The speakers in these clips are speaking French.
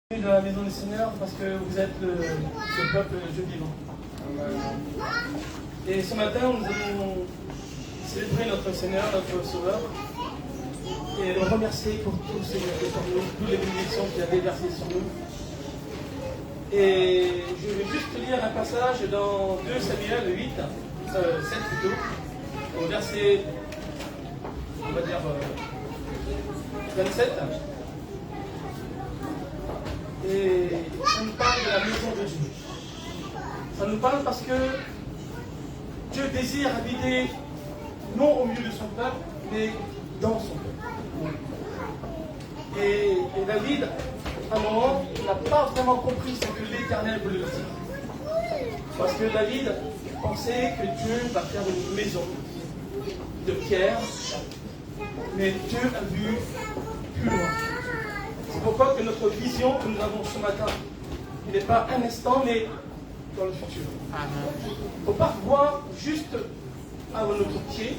De la maison du Seigneur parce que vous êtes le peuple Dieu vivant. Et ce matin, nous allons célébrer notre Seigneur, notre Sauveur, et le remercier pour tout ce qu'il a fait pour nous, toutes les bénédictions qu'il a déversées sur nous. Et je vais juste lire un passage dans 2 Samuel 8, 7 plutôt, au verset, on va dire, 27. Et ça nous parle de la maison de Dieu. Ça nous parle parce que Dieu désire habiter non au milieu de son peuple, mais dans son peuple. Et David, à un moment, n'a pas vraiment compris ce que l'Éternel voulait dire. Parce que David pensait que Dieu va faire une maison de pierre, mais Dieu a vu plus loin. C'est pourquoi que notre vision que nous avons ce matin, il n'est pas un instant, mais dans le futur. Il ne faut pas voir juste à notre pied,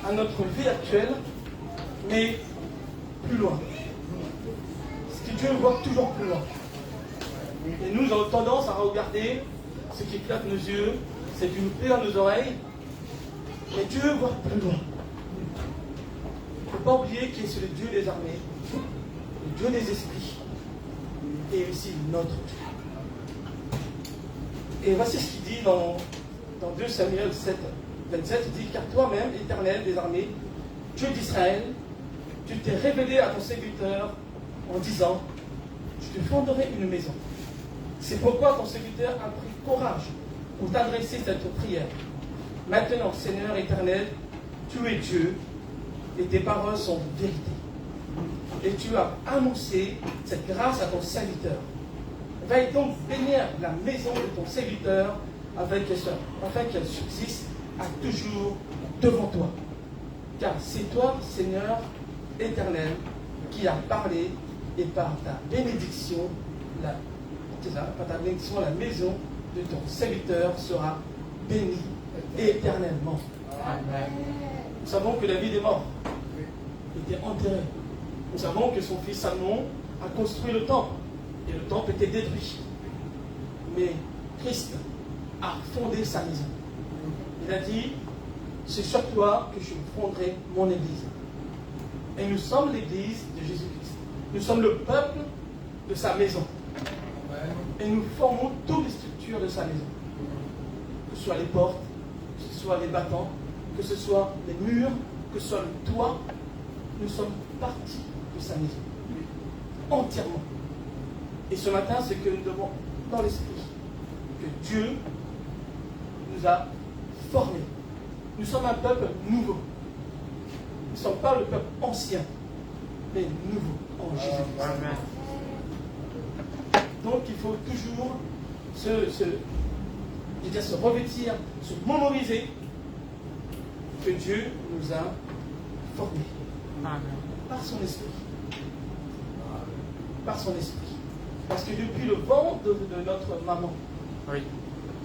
à notre vie actuelle, mais plus loin. Ce que Dieu voit toujours plus loin. Et nous avons tendance à regarder ce qui flatte nos yeux, c'est une plaie dans nos oreilles, mais Dieu voit plus loin. Il ne faut pas oublier qu'il est le Dieu des armées, le Dieu des esprits, et aussi notre Dieu. Et voici ce qu'il dit dans 2 Samuel 7, 27, il dit « Car toi-même, Éternel des armées, Dieu d'Israël, tu t'es révélé à ton serviteur en disant « Je te fonderai une maison ». C'est pourquoi ton serviteur a pris courage pour t'adresser cette prière. Maintenant, Seigneur éternel, tu es Dieu, et tes paroles sont vérité. Et tu as annoncé cette grâce à ton serviteur. Veille donc bénir la maison de ton serviteur afin qu'elle subsiste à toujours devant toi. Car c'est toi, Seigneur éternel, qui as parlé, et par ta bénédiction, la maison de ton serviteur sera bénie éternellement. Amen. Nous savons que David est mort. Il était enterré. Nous savons que son fils Salomon a construit le temple. Et le temple était détruit. Mais Christ a fondé sa maison. Il a dit, c'est sur toi que je fonderai mon église. Et nous sommes l'église de Jésus-Christ. Nous sommes le peuple de sa maison. Et nous formons toutes les structures de sa maison. Que ce soit les portes, que ce soit les battants, que ce soit les murs, que ce soit le toit, nous sommes partie de sa maison. Entièrement. Et ce matin, c'est que nous devons, dans l'esprit, que Dieu nous a formés. Nous sommes un peuple nouveau. Nous ne sommes pas le peuple ancien, mais nouveau en Jésus-Christ. Donc il faut toujours se revêtir, se mémoriser que Dieu nous a formés. Par son esprit. Par son esprit. Parce que depuis le ventre de notre maman, oui,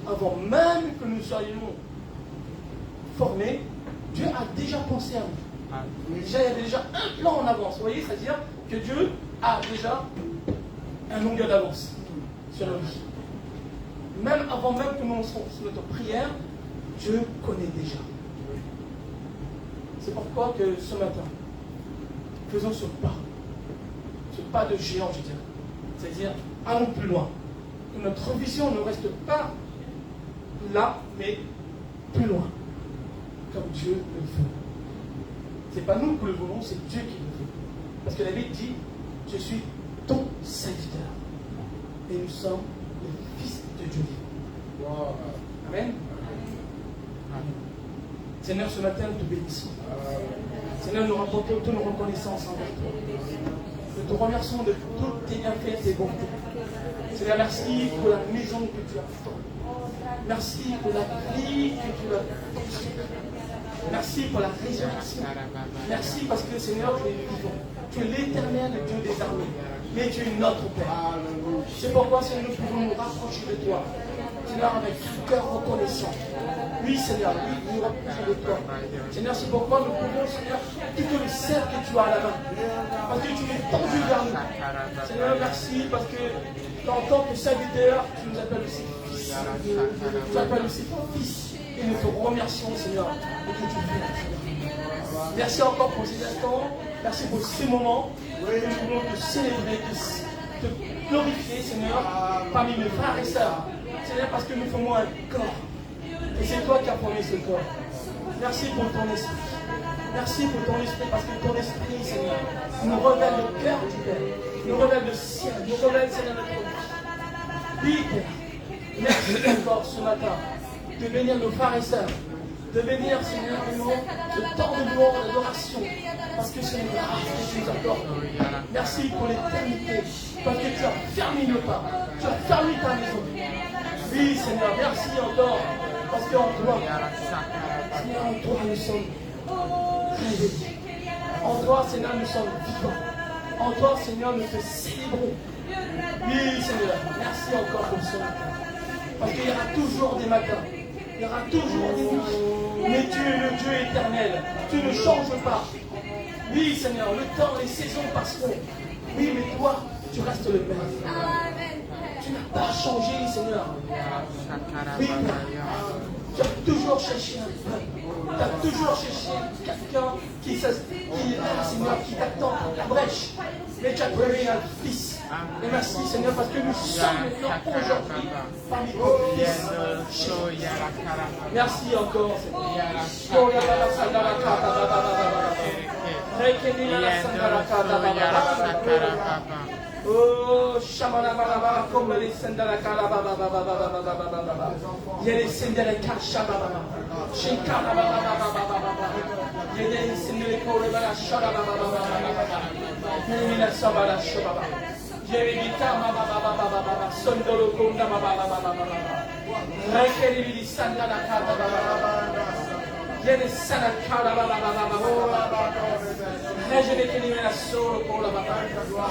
avant même que nous soyons formés, Dieu a déjà pensé à nous. Déjà, il y avait déjà un plan en avance. Vous voyez, c'est-à-dire que Dieu a déjà un longueur d'avance sur nos vies. Même avant même que nous lancions notre prière, Dieu connaît déjà. C'est pourquoi que ce matin, faisons ce pas de géant, je dirais. C'est-à-dire, allons plus loin. Que notre vision ne reste pas là, mais plus loin. Comme Dieu le veut. Ce n'est pas nous qui le voulons, c'est Dieu qui le veut. Parce que David dit, je suis ton serviteur. Et nous sommes les fils de Dieu. Wow. Amen. Amen. Seigneur, ce matin, nous te bénissons. Seigneur, nous rapportons toute nos reconnaissances envers toi. Nous te remercions de toutes tes bienfaits et tes bontés. Seigneur, merci pour la maison que tu as formée. Merci pour la vie que tu as construite. Merci pour la résurrection. Merci parce que, Seigneur, tu es vivant. Tu es l'éternel Dieu des armées. Mais tu es notre Père. C'est pourquoi, Seigneur, nous pouvons nous rapprocher de toi. Seigneur, avec un cœur reconnaissant. Oui, Seigneur, oui, nous reconnaissons de toi. Seigneur, c'est pourquoi nous pouvons, Seigneur, plutôt le cercle que tu as à la main. Parce que tu es tendu vers nous. Seigneur, merci parce que en tant que serviteur, tu nous appelles aussi fils. Tu nous appelles aussi fils. Et nous te remercions, Seigneur, de que tu fais, Seigneur. Merci encore pour ces instants. Merci pour ces moments où nous voulons te célébrer, te glorifier, Seigneur, parmi mes frères et sœurs. Seigneur, parce que nous formons un corps. Et c'est toi qui as formé ce corps. Merci pour ton esprit. Merci pour ton esprit, parce que ton esprit, Seigneur, nous révèle le cœur du Père. Nous révèle le ciel. Nous révèle, Seigneur, notre vie. Oui, Père. Merci encore ce matin de bénir nos frères et sœurs. De bénir, Seigneur, le temps de louange, d'adoration. Parce que c'est une grâce que tu nous accordes. Merci pour l'éternité. Parce que tu as fermé nos pas. Tu as fermé ta maison. Oui, Seigneur, merci encore. Parce qu'en toi, Seigneur, en toi, nous sommes réveillés. En toi, Seigneur, nous sommes vivants. En toi, Seigneur, nous te célébrons. Oui, Seigneur, merci encore pour ce matin. Parce qu'il y aura toujours des matins. Il y aura toujours des nuits. Mais tu es le Dieu éternel. Tu ne changes pas. Oui, Seigneur, le temps, les saisons passeront. Oui, mais toi, tu restes le Père. Tu n'as pas changé, Seigneur. Oui, tu as toujours cherché un peuple. Tu as toujours cherché quelqu'un qui est là, Seigneur, qui t'attend à la brèche. Mais tu as trouvé un fils. Et merci, Seigneur, parce que nous sommes maintenant aujourd'hui parmi vos fils. Merci encore, Seigneur. Oh, Shamanababa, comme les Sendala Kalababa, il y a les Sendala Kashababa, Shinkarababa, il y a les Sendala Korabala Shababa, Nemina Sabala Shababa, Jeremika Baba, Sondolo Kunda Baba, Rekeri Sandala Kalababa. Viene sana cara baba baba Regine che diventa solo con la baba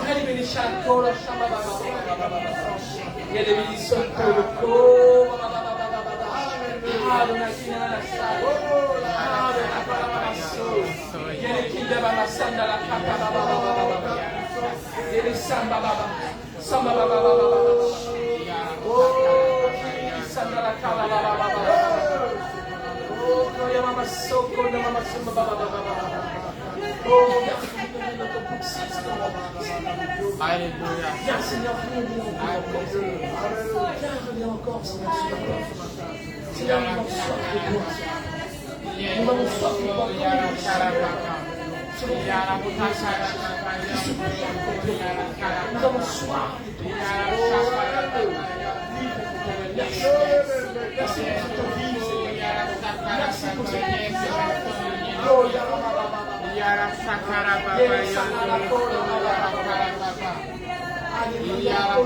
Regine ancora shamba baba Viene vedi sotto il co Adona che non sa Adona baba so Viene che deve passare la capa baba Viene samba baba Oh samba la capa baba Oh, Mama Soko, Mama Samba Baba. Oh, merci notre puissance. Alléluia. Viens, Seigneur, viens encore, Seigneur. Seigneur, nous avons soif de toi. Nous avons soif de toi. Nous avons soif de toi. Merci pour cette vie, Seigneur. Merci pour cette vie. Oh, Yara Sakara Baba, Yara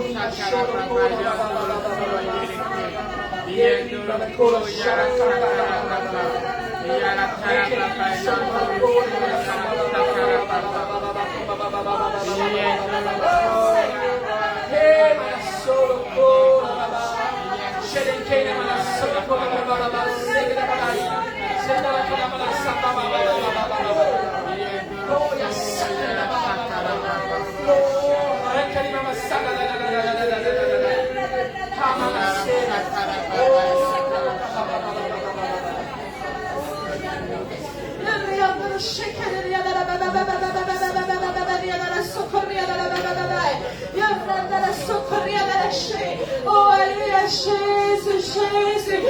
Oh, alléluia, Jésus, Jésus.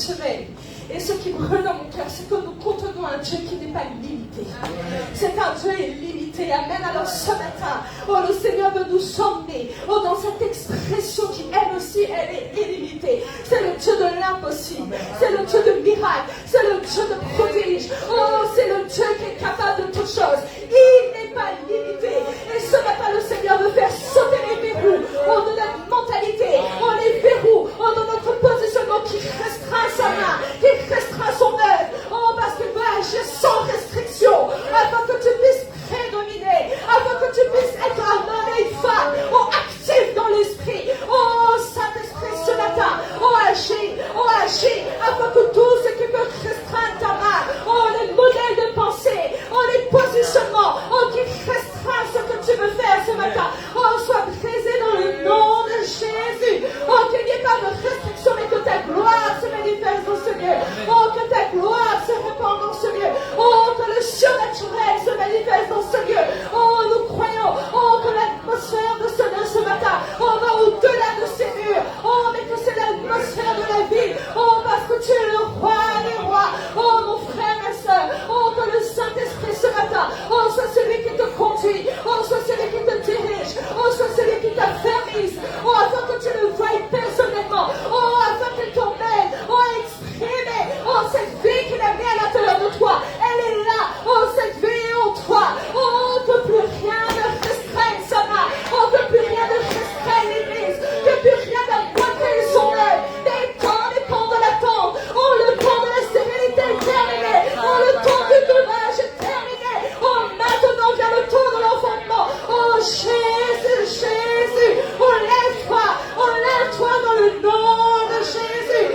retiré. Et ce qui brûle dans mon cœur, c'est que nous contenons un Dieu qui n'est pas limité. C'est un Dieu illimité. Amen. Alors ce matin, oh, le Seigneur veut nous emmener dans cette expression qui, elle aussi, elle est illimitée. C'est le Dieu de l'impossible. C'est le Dieu de miracle. C'est le Dieu de prodige. Oh, c'est le Dieu qui est capable de toutes choses. Il n'est pas limité. Et ce matin, le Seigneur veut faire sauter les verrous de notre mentalité, les verrous de notre positionnement qui restreint sa main, qui restreint son œuvre. Oh, parce qu'il veut agir sans restriction, afin que tu puisses prédominer, afin que tu puisses être un homme et une femme, actif dans l'esprit. Oh, Saint-Esprit, ce matin, agis, afin que tout ce qui peut restreindre ta main, les modèles de pensée, les positionnements, qui restreint ce que tu veux faire ce matin, soit brisé dans le nom de Jésus. Qu'il n'y ait pas de restriction, mais que ta gloire se manifeste dans ce lieu. Que ta gloire se répande dans ce lieu. Que le surnaturel se manifeste dans ce lieu. Nous croyons, que l'atmosphère de ce matin, va au-delà de ces murs. Mais que c'est l'atmosphère de la vie. Parce que tu es le roi des rois. Mon frère et soeur, que le Saint-Esprit ce matin, soit celui qui te conduit, soit celui qui te dirige, soit celui qui t'affermise, afin que tu le voies personnellement, afin qu'il t'emmène, exprimer, cette vie qu'il a mis à l'intérieur de toi, elle est là, cette vie en toi, que plus rien ne restreigne sa main, que plus rien ne restreigne l'Église, que plus rien n'a pointé son œil, les temps de l'attente, le temps de la stérilité est terminé, le temps du dommage est terminé, maintenant vient le temps de l'enfantement. Jésus, lève-toi dans le nom de Jésus.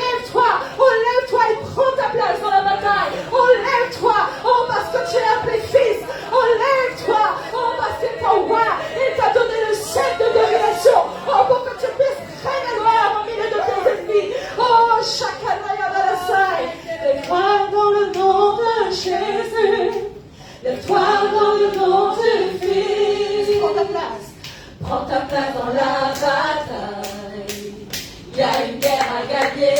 Lève-toi et prends ta place dans la bataille. Lève-toi, parce que tu es appelé fils. Lève-toi, parce qu'il t'a oint, il t'a donné le chef de domination, pour que tu puisses créer la gloire au milieu de tes ennemis. Shakanaya Balasai, lève-toi dans le nom de Jésus. Lève-toi dans le nom du Fils. Prends ta place dans la bataille. Il y a une guerre à gagner.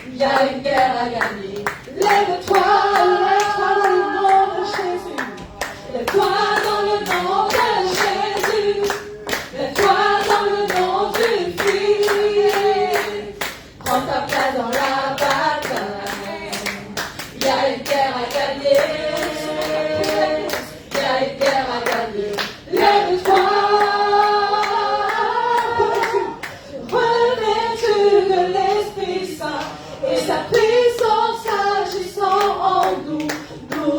Il y a une guerre à gagner. Lève-toi dans le nom de Jésus. Lève-toi dans le nom de Jésus. Lève-toi dans le nom du Fils. Prends ta place dans la bataille. Il y a une guerre à gagner. Il y a une guerre à gagner. Lève-toi. Revêtu de l'Esprit Saint et sa puissance agissant en nous, nous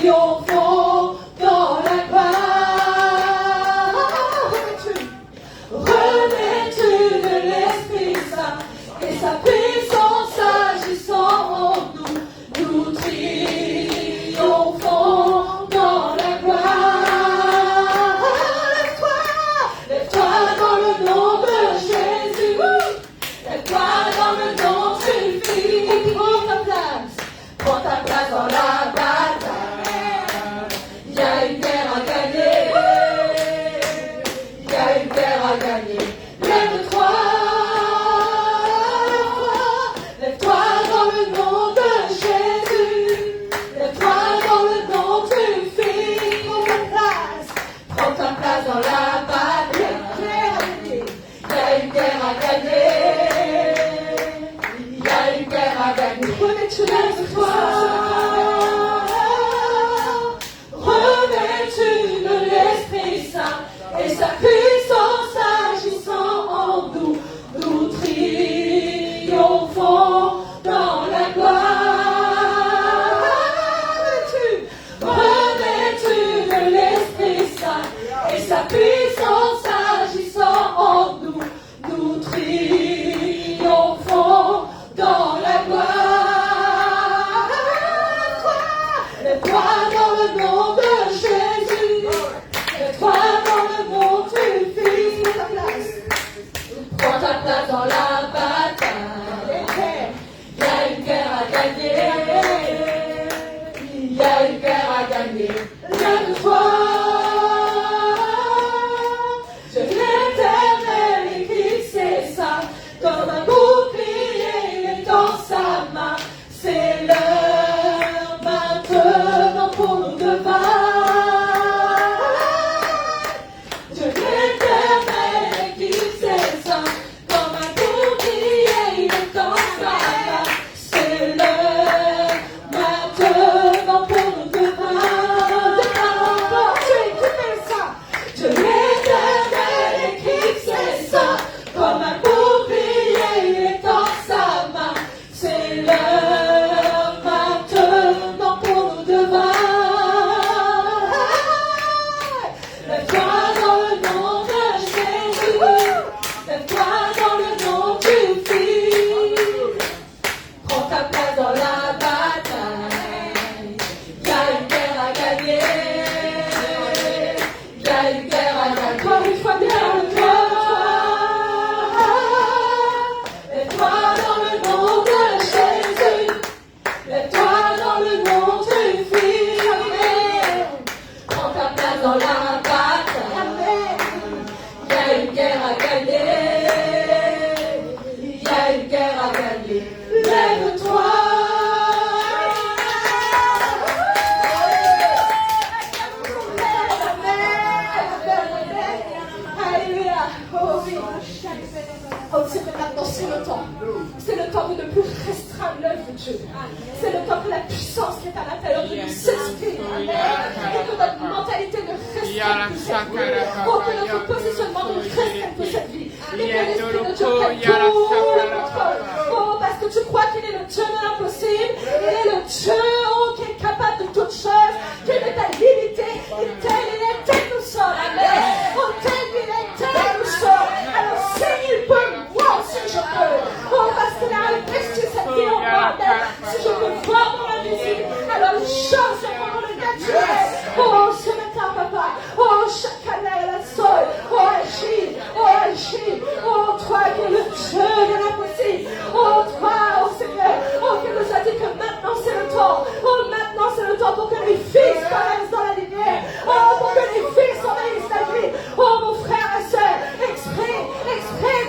triomphons dans la gloire. Revêtu de l'Esprit Saint et sa puissance agissant en nous, nous triomphons dans la gloire. Lève-toi dans le nom de Jésus. Lève-toi dans le nom du Fils. Prends ta place dans la bataille. Il y a une guerre à gagner. Il y a une guerre à gagner. Lève-toi. Lève-toi dans le nom de Jésus. Lève-toi dans le nom du Fils. Prends ta place dans la bataille. Il y a une guerre à gagner. Il y a une guerre à gagner. Lève-toi. Revêtu de l'Esprit Saint et sa puissance agissant en nous, nous triomphons dans la gloire. Revêtu de l'Esprit Saint et sa puissance agissant en nous, nous triomphons dans la gloire. Lève-toi dans le nom de Jésus. Lève-toi dans le nom du Fils. Prends ta place dans la bataille. Il y a une guerre à gagner. Il y a une guerre à gagner. Lève-toi. Dieu l'éternel écrit ses saints comme Oh Seigneur, maintenant c'est le temps. C'est le temps de ne plus restreindre l'œuvre de Dieu. C'est le temps que la puissance qui est à l'intérieur de nous s'exprime. Amen. Et que notre mentalité ne restreigne plus cette vie. Oh, que notre positionnement ne restreigne plus cette vie. Et que l'Esprit de Dieu prenne tout le contrôle. Oh, parce que tu crois qu'il est le Dieu de l'impossible. Il est le Dieu qui est capable de toutes choses. Qu'il n'est pas limité. Il est tel nous sommes. Amen. Oh, tel nous sommes. Alors, Seigneur, il peut, moi aussi je peux. Oh, parce qu'il a investi cette vie en moi. Si je peux voir dans l'invisible, alors une chose est dans le naturel. Oh, ce matin, papa. Oh, chacun est la sol. Oh, agis. Oh, agis. Oh, toi qui es le Dieu de l'impossible. Oh, toi, oh Seigneur. Oh, qui nous a dit que maintenant c'est le temps. Oh, maintenant c'est le temps pour que les fils paraissent dans la lumière. Oh, pour que les fils envahissent la vie. Oh, mon frère et soeur, exprime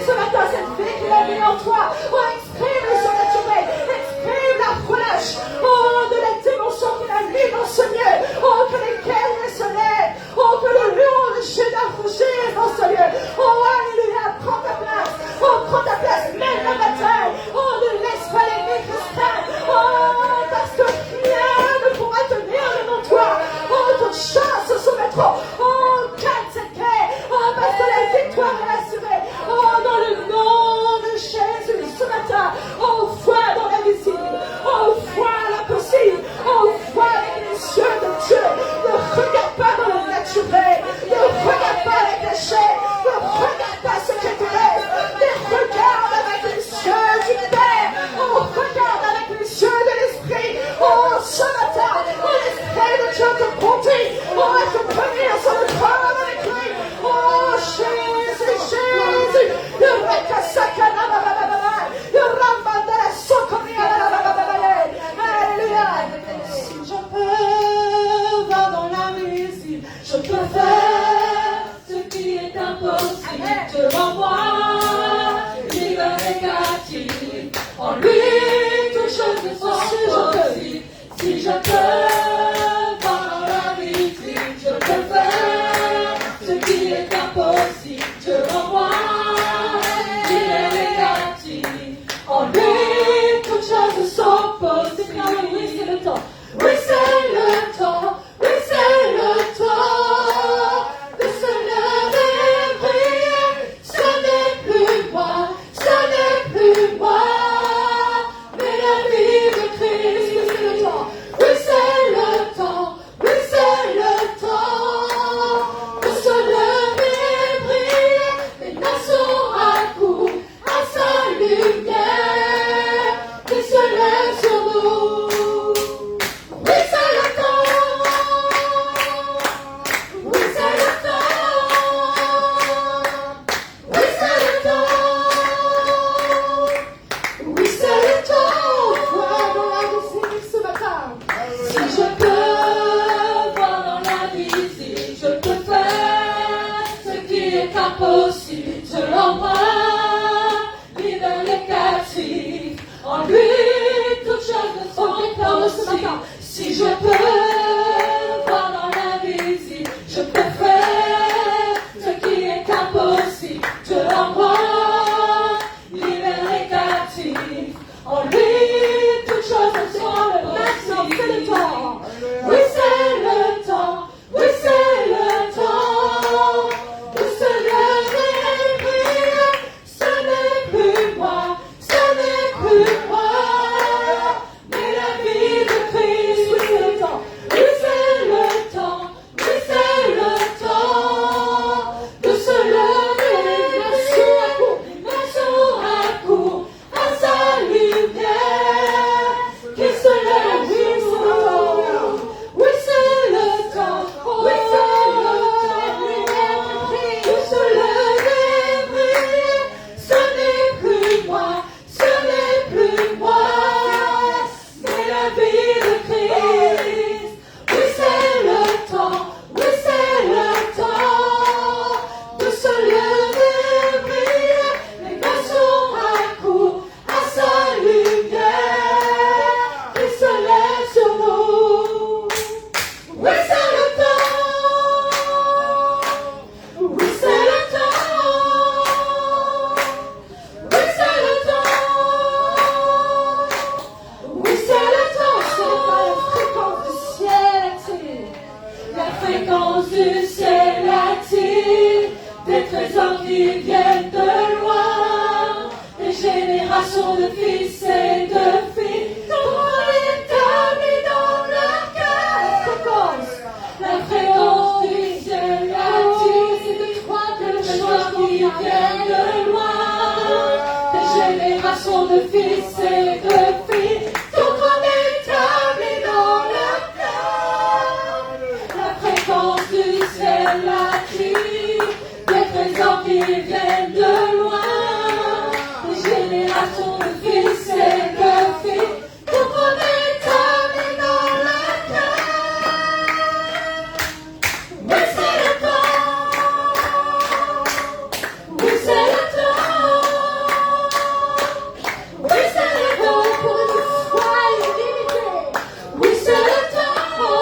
ce matin cette vie qu'il a mis en toi. Oh, exprime le surnaturel. Exprime la relâche. Oh, de la dimension qu'il a mis dans ce lieu. Oh, que les guerres se lèvent. Oh, que le lion de Juda rougisse dans ce lieu. Oh, alléluia, prends ta place. Oh, prends ta place, mène la bataille. Oh, ne laisse pas l'ennemi restreindre. Oh, parce que rien ne pourra tenir devant toi. Oh, toutes choses se soumettront. Oh, calme cette guerre. Oh, parce que la victoire est assurée. Oh, dans le nom de Jésus, ce matin. Oh, vois dans l'invisible. Oh, vois l'impossible. Oh, vois avec les yeux de Dieu. Ne regarde pas dans le naturel. Ne regarde pas avec la chair. Ne regarde pas ce qui te reste. Mais regarde avec les yeux du Père. Oh, regarde avec les yeux de l'Esprit. Oh, ce matin, oh, l'Esprit de Dieu te conduit. Oh, à te venir sur le trône avec lui. Oh, Jésus, Jésus. Le Rakasakana, le Rambandala Sokoria, alléluia. Si je peux voir dans l'invisible, je peux faire ce qui est impossible. Devant moi, libre et captif. En lui, toutes choses sont possibles. Si je peux voir dans l'invisible, je peux faire ce qui est impossible. Devant moi, libre et captif. En lui, toutes choses sont possibles. Oui, c'est le temps. Oui, c'est le temps. Oui, c'est le temps. De se lever et prier. Ce n'est plus moi. Ce n'est plus moi. générations de fils et de filles, ton trône est établi dans leur cœur. La fréquence du ciel attire, c'est de toi que le chant qui vient de loin. Des générations de fils et de filles, ton trône est établi dans leur cœur. La fréquence du ciel attire, des trésors qui viennent de loin. Des générations de fils et de filles, ton trône est établi dans leur cœur. Oui, c'est le temps. Oui, c'est le temps. Oui, c'est le temps pour une foi illimitée. Oui, c'est le temps pour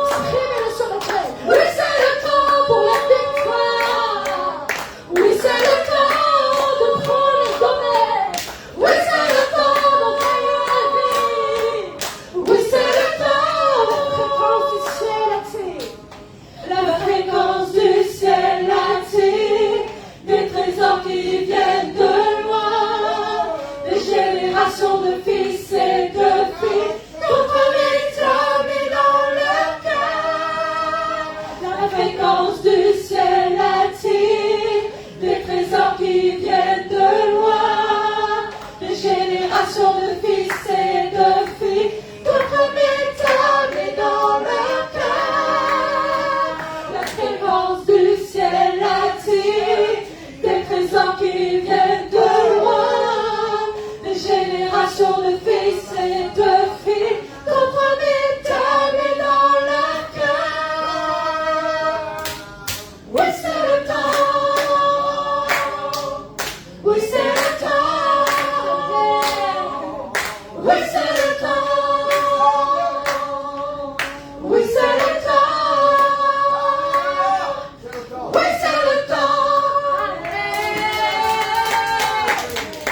exprimer le surnaturel. Oui, c'est le temps pour la victoire. Oui, c'est le temps de prendre les domaines. Oui, c'est le temps d'envahir la vie. Oui, c'est le temps de fréquence du ciel attire. La fréquence du ciel attire des trésors qui viennent de loin. Des générations de fils et de filles, ton trône est établi dans leur cœur. La fréquence du ciel attire des trésors qui viennent de loin. Des générations de fils et de filles, ton trône est établi dans leur cœur. La fréquence du ciel attire des trésors qui viennent de loin. Des générations de fils et de filles, ton trône est établi dans leur cœur. Oui, c'est le temps. Oui, c'est le temps. Oui, c'est le temps. Oui, c'est le temps. Oui, c'est le temps.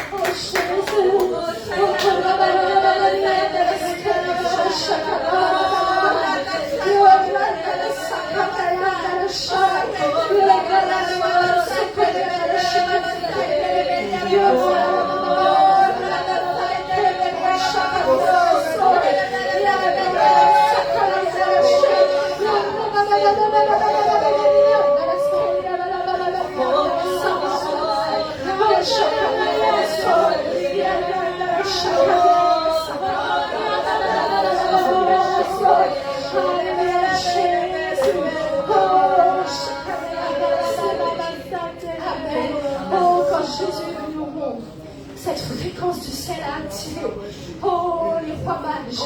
Oh Jésus, oh, quand Jésus est venu au monde, cette fréquence du ciel a attiré. Oh, les rois mages.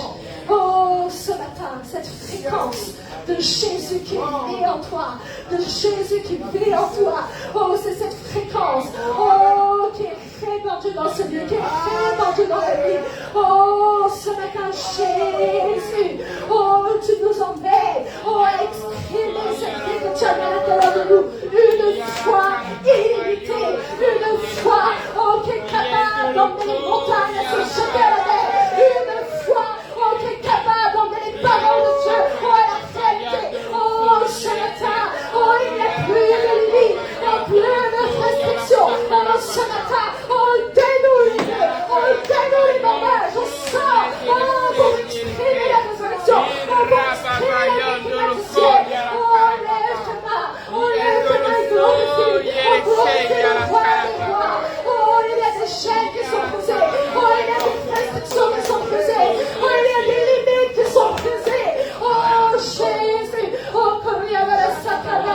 Oh, ce matin, cette fréquence de Jésus qui vit en toi. De Jésus qui vit en toi. Oh, c'est cette fréquence. Oh, qui est répandue dans ce lieu. Qui est répandue dans la vie. Oh, ce matin, Jésus. Oh, tu nous emmènes. Oh, à exprimer cette vie que tu as mis à l'intérieur de nous. Une foi illimitée. Une foi, oh, qui est capable d'emmener les montagnes à se jeter à la mer. Une foi, oh, qui est capable d'emmener les paroles de Dieu, oh, à la réalité. Oh, ce matin, oh, il n'y a plus de limites, oh, plus de restrictions. Oh, ce matin, oh, dénoue les nœuds, oh, dénoue les bandages. On sort, oh, pour exprimer la résurrection, oh, pour exprimer la victoire du ciel. Oh, lève ta main, oh, lève ta main et glorifie, oh, glorifie le roi des rois. Oh, il y a des chaînes qui sont brisées, oh, il y a des restrictions qui sont brisées, oh, il y a des limites qui sont brisées. Oh, Jésus, oh, comme il y a la sakana,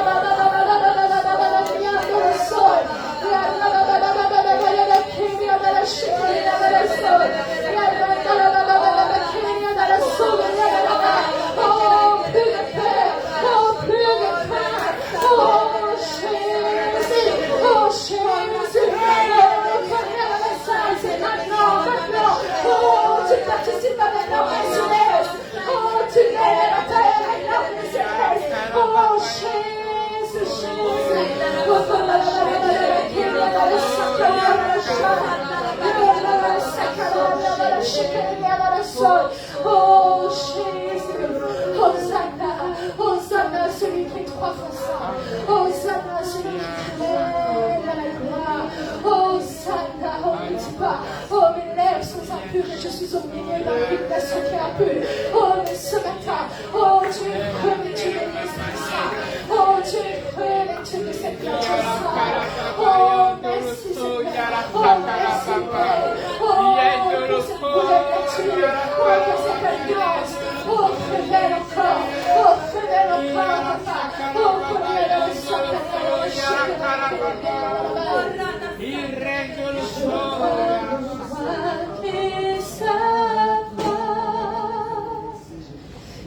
Oh Jésus, Hosanna, Hosanna, celui qui est trois fois saint, Hosanna, celui qui traîne à la gloire, Hosanna, oh petit pas. Oh, mes lèvres sont impures et je suis au milieu d'un culte nation qui est impur. Oh, mais ce matin, oh, tu es revêtu de l'Esprit Saint. Oh, tu es revêtu de cette nature sainte. Oh, merci Seigneur. Oh, merci Père. Oh, pour cette nouvelle nature. Oh, pour cette alliance. Oh, révèle encore. Oh, révèle encore, papa. Oh, révèle le sang de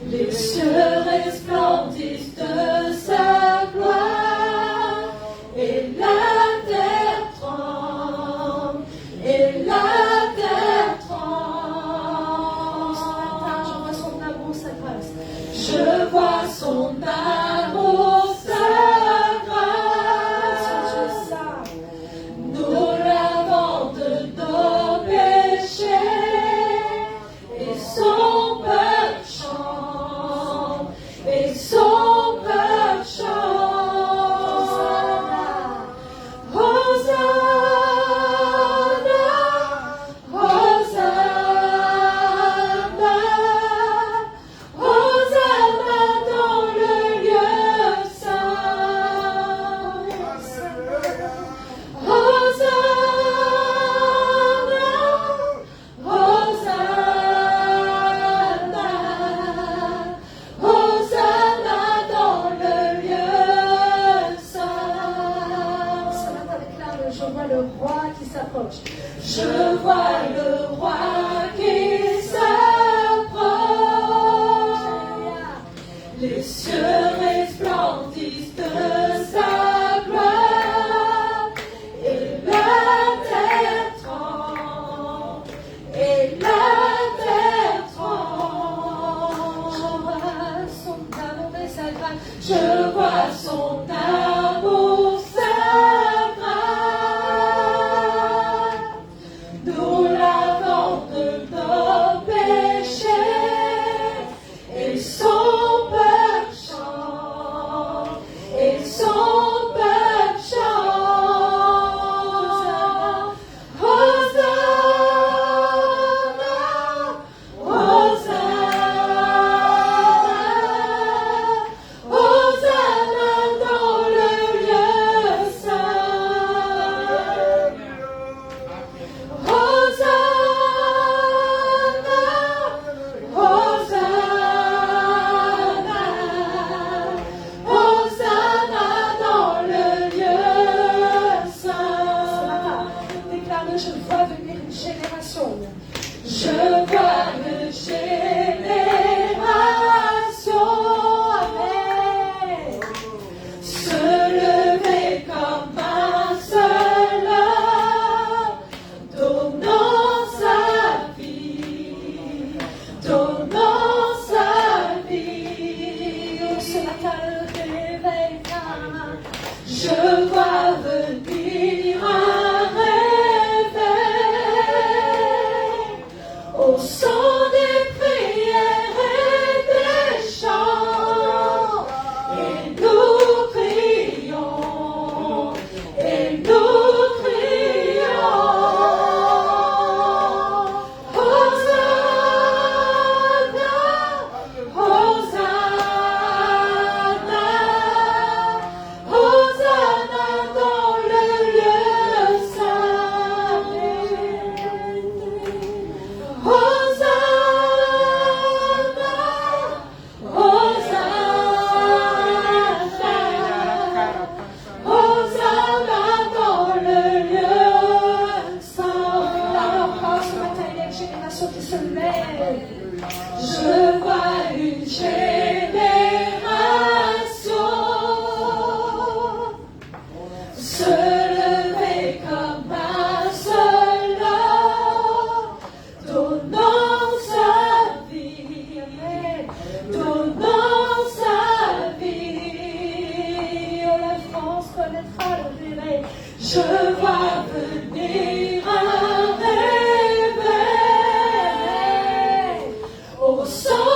les cieux resplendissent de sa gloire et la terre tremble, et la terre tremble. Ce matin, je vois son amour, sa grâce. Je vois son amour, sa grâce. Nous lavons de nos péchés et son peuple chante, et son peuple chante. Hosanna, Hosanna, Hosanna dans le lieu saint. Hosanna, Hosanna, Hosanna dans le lieu saint. Ce matin, déclare-le, je vois le roi qui s'approche. Je vois le roi qui s'approche. Les cieux resplendissent de sa gloire et la terre tremble, et la terre tremble. Je vois son amour, sa grâce. Nous lavons de nos péchés et son peuple chante, et son peuple chante. Hosanna, Hosanna, Hosanna dans le lieu saint. Hosanna, Hosanna, Hosanna dans le lieu saint. Déclare-le, je vois venir une génération. Je vois une génération, amen, se lever comme un seul homme, donnant sa vie, donnant sa vie. Ce matin, le réveil vient. Je vois venir un réveil au son des prières et des chants. Et nous crions, et nous crions. Hosanna, Hosanna, Hosanna dans le lieu saint. Hosanna, Hosanna, Hosanna dans le lieu saint. Alors, ce matin, il y a une génération qui se lève. Je vois une génération se lever comme un seul homme, donnant sa vie, donnant sa vie. Oh, la France connaîtra le réveil. Je vois venir un réveil au son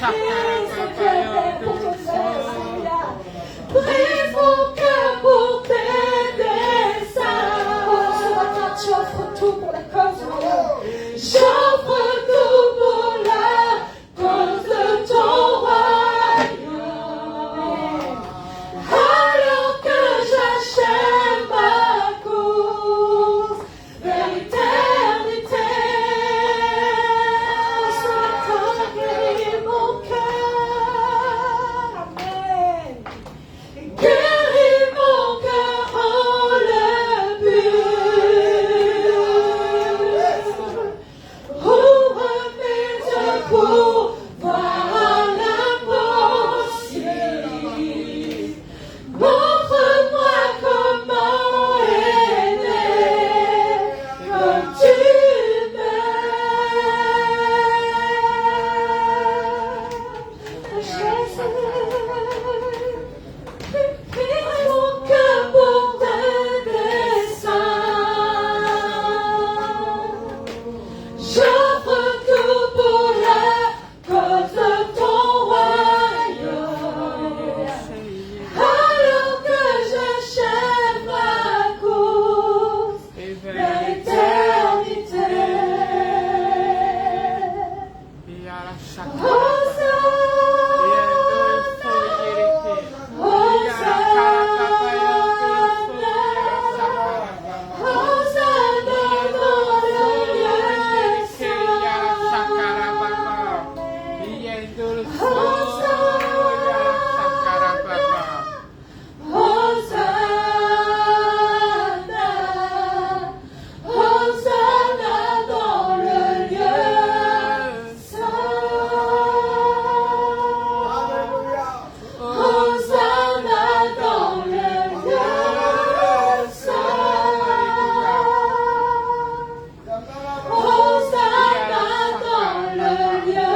son cœur, Père, pour ton œuvre, Alléluia. Brise mon cœur pour tes desseins. Oh, ce matin, tu offres tout pour la cause de Dieu. J'offre tout pour la cause de ton royaume. Alors que j'achève ma course vers l'éternité. Ce matin, guéris mon cœur. Amen. Guéris mon cœur en le pur. Ouvre mes yeux pour voir l'impossible. Montre-moi comment aimer comme tu m'aimes. Jésus, purifie mon cœur pour tes desseins. J'offre tout pour la cause de ton royaume. Alors que j'achève ma course vers l'éternité. Hosanna dans le lieu Hosanna dans le lieu Hosanna dans le lieu Hosanna dans le lieu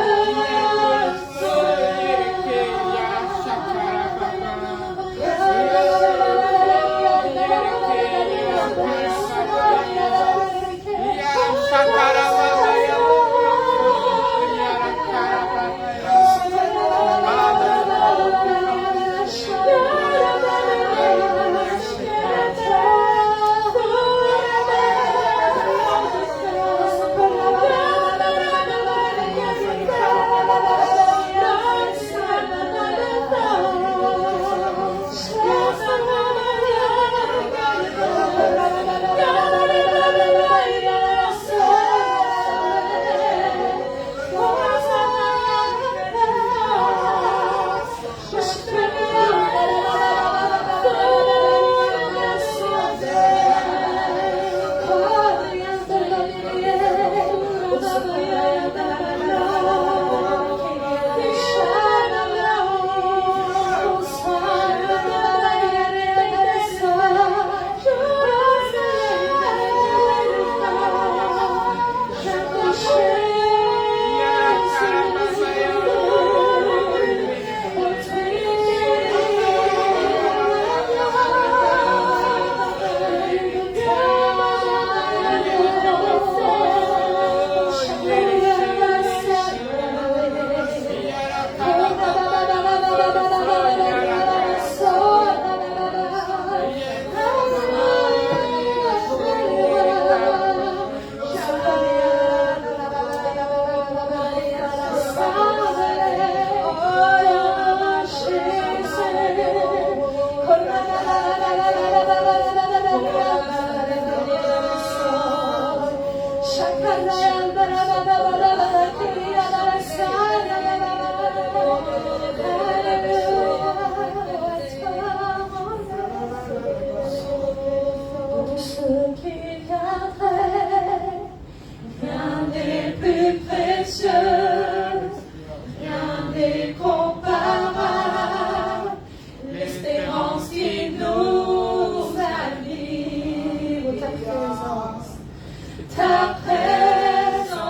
ta présence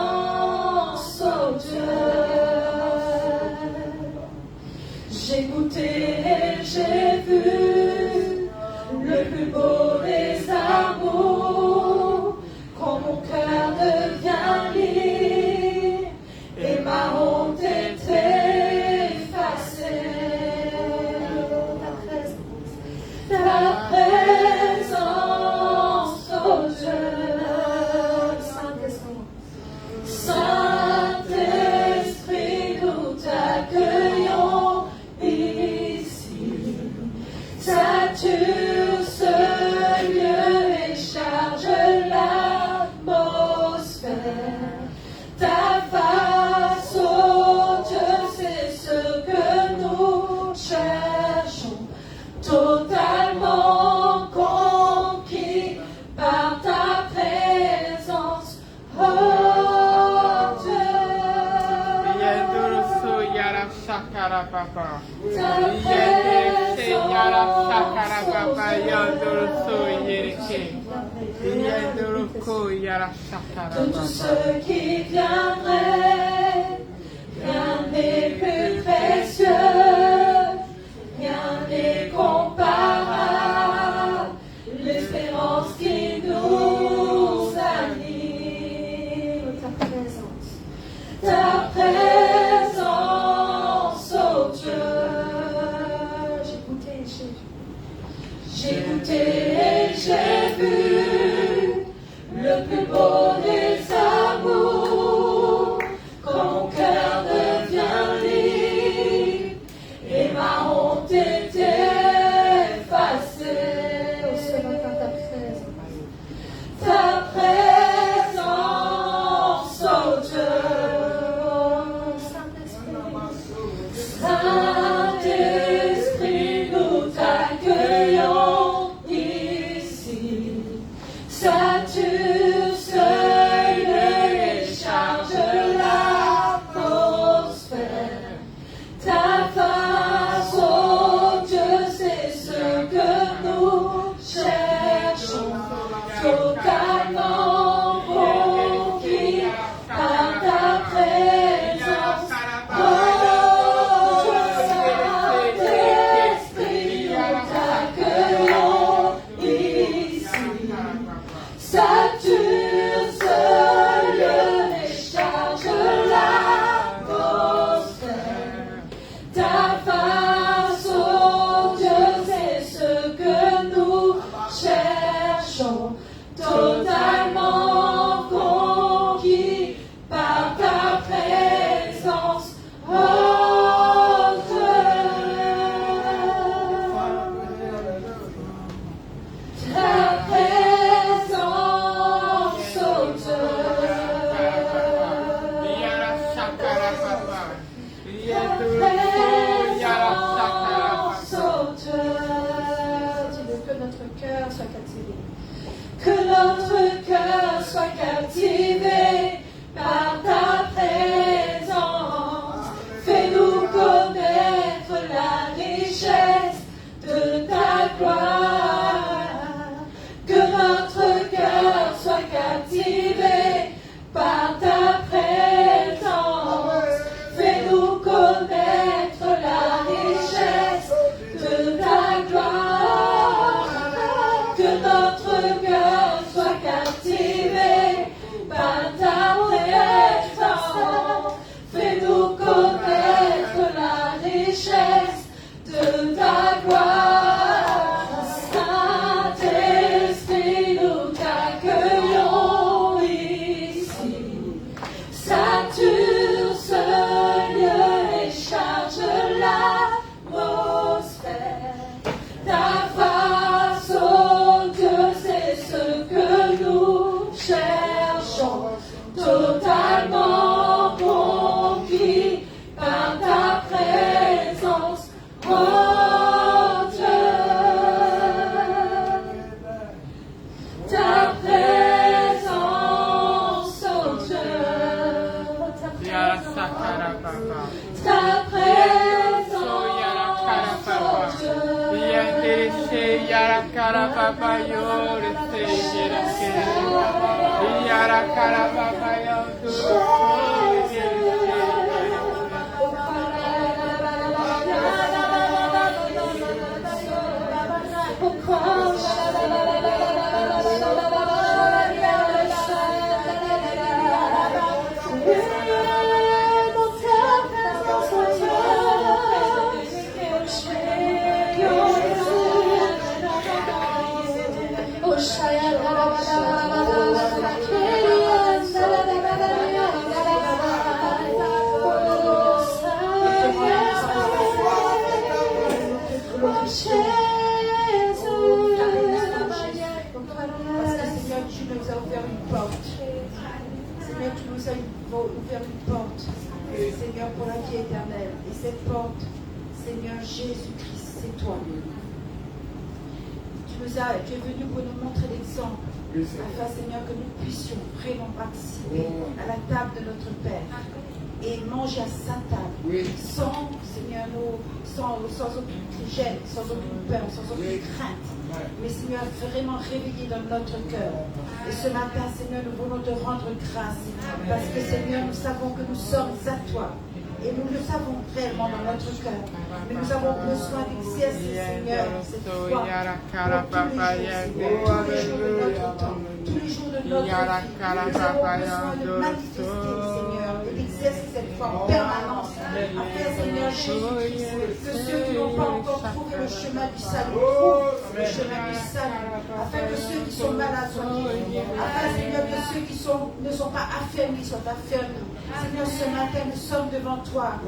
tout ce qui viendrait, rien n'est plus précieux, rien n'est comparable, l'espérance qui nous anime, ta présence, oh Dieu. J'ai goûté et j'ai vu le plus beau des amours, quand mon cœur devient libre et ma honte est effacée. Ta présence, oh Dieu. Saint-Esprit, nous t'accueillons ici. Sature seul et charge l'atmosphère. Ta face, oh Dieu, c'est ce que nous cherchons. Totalement conquis par ta présence. Oh, Saint-Esprit, nous t'accueillons ici. Sature seul et charge l'atmosphère. Ta face, oh Dieu, c'est ce que nous cherchons. Totalement conquis par ta présence, oh Dieu. Ta présence, oh Dieu. Dis-le, que notre cœur soit captivé. Que notre cœur soit captivé par ta présence. Fais-nous connaître la richesse de ta gloire. Que notre cœur soit captivé par ta présence. Fais-nous connaître la richesse de ta gloire. Que notre cœur soit captivé par ta présence. Fais-nous connaître la richesse de ta gloire. Saint-Esprit, nous t'accueillons ici. Sature ce lieu et charge l'atmosphère. Ta face, oh Dieu, c'est ce que nous cherchons. Totalement conquis par ta présence, oh Dieu. Ta présence, oh Dieu. Ta présence, ouvert une porte, Seigneur, pour la vie éternelle. Et cette porte, Seigneur Jésus-Christ, c'est toi. Tu es venu pour nous montrer l'exemple, afin, Seigneur, que nous puissions vraiment participer à la table de notre Père. et manger à sa table, sans, Seigneur, sans aucune gêne, sans aucune peur, sans aucune crainte. Mais Seigneur, vraiment réveillé dans notre cœur. Et ce matin, Seigneur, nous voulons te rendre grâce. Parce que Seigneur, nous savons que nous sommes à toi. Et nous le savons réellement dans notre cœur. Mais nous avons besoin d'exercer, Seigneur, cette foi pour tous les jours de notre temps, tous les jours de notre vie. Nous avons besoin de manifester, Seigneur, et d'exercer cette foi en permanence. Afin, Seigneur Jésus-Christ, que ceux qui n'ont pas encore trouvé le chemin du salut trouvent le chemin du salut. Afin que ceux qui sont malades soient guéris. Afin, Seigneur, que ceux qui ne sont pas affermis soient affermis. Seigneur, ce matin, nous sommes devant toi.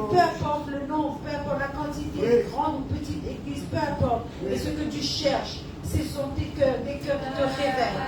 Peu importe le nom, peu importe la quantité, grande ou petite église, peu importe. Mais ce que tu cherches, ce sont des cœurs qui te révèlent,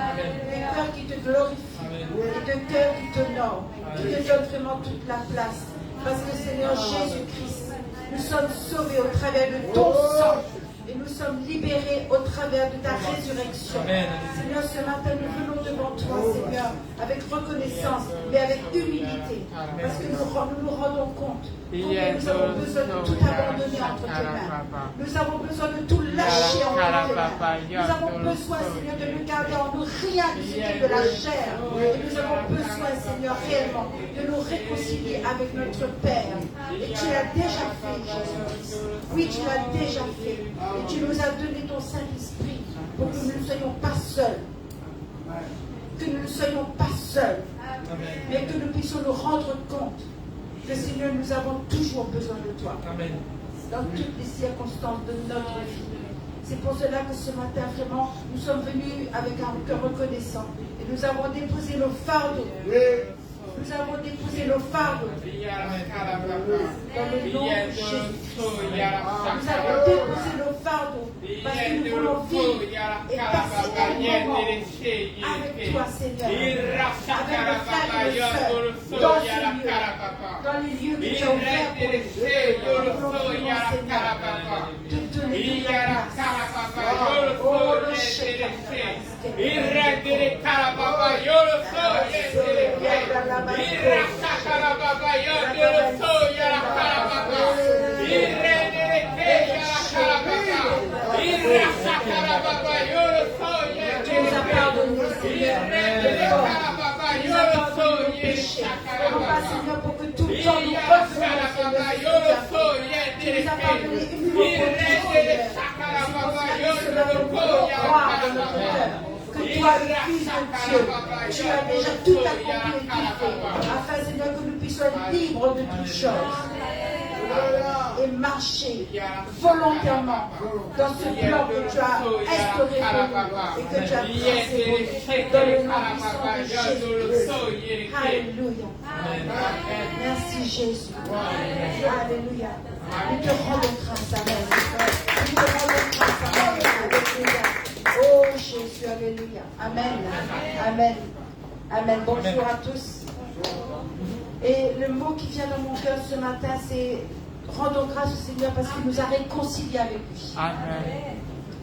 des cœurs qui te glorifient, et des cœurs qui t'honorent, qui te donnent vraiment toute la place. Parce que Seigneur Jésus-Christ, nous sommes sauvés au travers de ton sang. Et nous sommes libérés au travers de ta résurrection. Seigneur, ce matin, nous venons devant toi, Seigneur, avec reconnaissance, mais avec humilité. Parce que nous nous rendons compte que nous avons besoin de tout abandonner entre tes mains. Nous avons besoin de tout lâcher entre tes mains. Nous avons besoin, Seigneur, de nous garder en nous rien de ce qui est de la chair. Et nous avons besoin, Seigneur, réellement, de nous réconcilier avec notre Père. Et tu l'as déjà fait, Jésus-Christ. Oui, tu l'as déjà fait. Et tu nous as donné ton Saint-Esprit pour que nous ne soyons pas seuls. Que nous ne soyons pas seuls. Mais que nous puissions nous rendre compte que, Seigneur, nous avons toujours besoin de toi. Dans toutes les circonstances de notre vie. C'est pour cela que ce matin, vraiment, nous sommes venus avec un cœur reconnaissant. Et nous avons déposé nos fardeaux. Nous avons déposé nos fardeaux dans le nom de Jésus-Christ. Nous avons déposé nos fardeaux parce que nous voulons vivre et passer un moment avec toi, Seigneur, avec nos frères et nos sœurs, dans les lieux que tu as ouverts pour nous. Nous voulons vraiment, Seigneur, te donner toute la place. Oh, le chef. Tu nous as pardonné, Seigneur, de force. Tu nous as pardonné nos péchés. Non pas, Seigneur, pour que tout le temps nous revenons, tu nous as pardonné une fois pour toutes, Seigneur. C'est pour cela que cela nous pouvons croire dans notre cœur. Que toi, le Fils de Dieu, tu as déjà tout accompli et tout fait, afin, Seigneur, que nous puissions être libres de toutes choses et marcher volontairement dans ce plan que tu as instauré pour nous et que tu as tracé dans le nom puissant de Jésus. Alléluia. Merci Jésus. Alléluia. Nous te rendons grâce, Amen. Nous te rendons grâce, Amen. Alléluia. Oh Jésus, alléluia. Amen. Amen. Amen. Bonjour à tous. Et le mot qui vient dans mon cœur ce matin, c'est rendons grâce au Seigneur parce qu'il nous a réconciliés avec lui. Amen.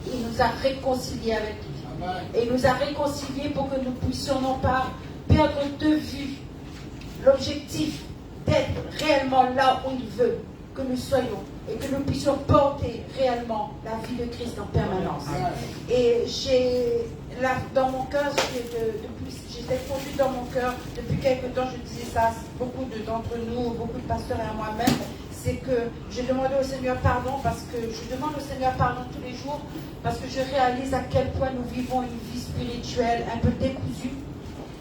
Il nous a réconciliés avec lui. Et il nous a réconciliés pour que nous puissions non pas perdre de vue l'objectif d'être réellement là où il veut que nous soyons. Et que nous puissions porter réellement la vie de Christ en permanence. Et j'ai là dans mon cœur, j'étais conduite dans mon cœur depuis quelque temps, je disais ça à beaucoup d'entre nous, beaucoup de pasteurs et à moi-même, c'est que je demandais au Seigneur pardon parce que je demande au Seigneur pardon tous les jours parce que je réalise à quel point nous vivons une vie spirituelle un peu décousue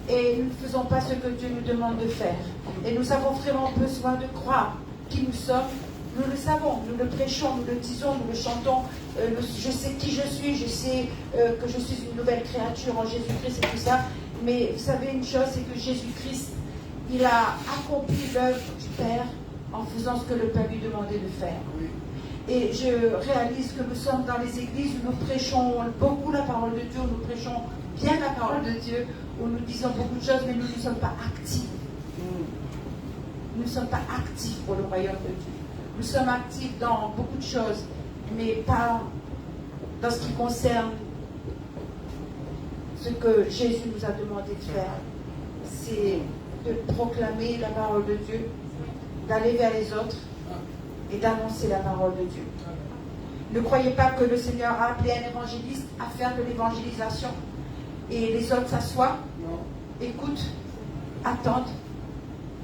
et nous ne faisons pas ce que Dieu nous demande de faire. Et nous avons vraiment besoin de croire qui nous sommes. Nous le savons, nous le prêchons, nous le disons, nous le chantons. Je sais qui je sais que je suis une nouvelle créature en Jésus-Christ et tout ça. Mais vous savez une chose, c'est que Jésus-Christ, il a accompli l'œuvre du Père en faisant ce que le Père lui demandait de faire. Et je réalise que nous sommes dans les églises où nous prêchons beaucoup la parole de Dieu, où nous prêchons bien la parole de Dieu, où nous disons beaucoup de choses, mais nous ne sommes pas actifs. Nous ne sommes pas actifs pour le royaume de Dieu. Nous sommes actifs dans beaucoup de choses, mais pas dans ce qui concerne ce que Jésus nous a demandé de faire. C'est de proclamer la parole de Dieu, d'aller vers les autres et d'annoncer la parole de Dieu. Ne croyez pas que le Seigneur a appelé un évangéliste à faire de l'évangélisation et les autres s'assoient, écoutent, attendent.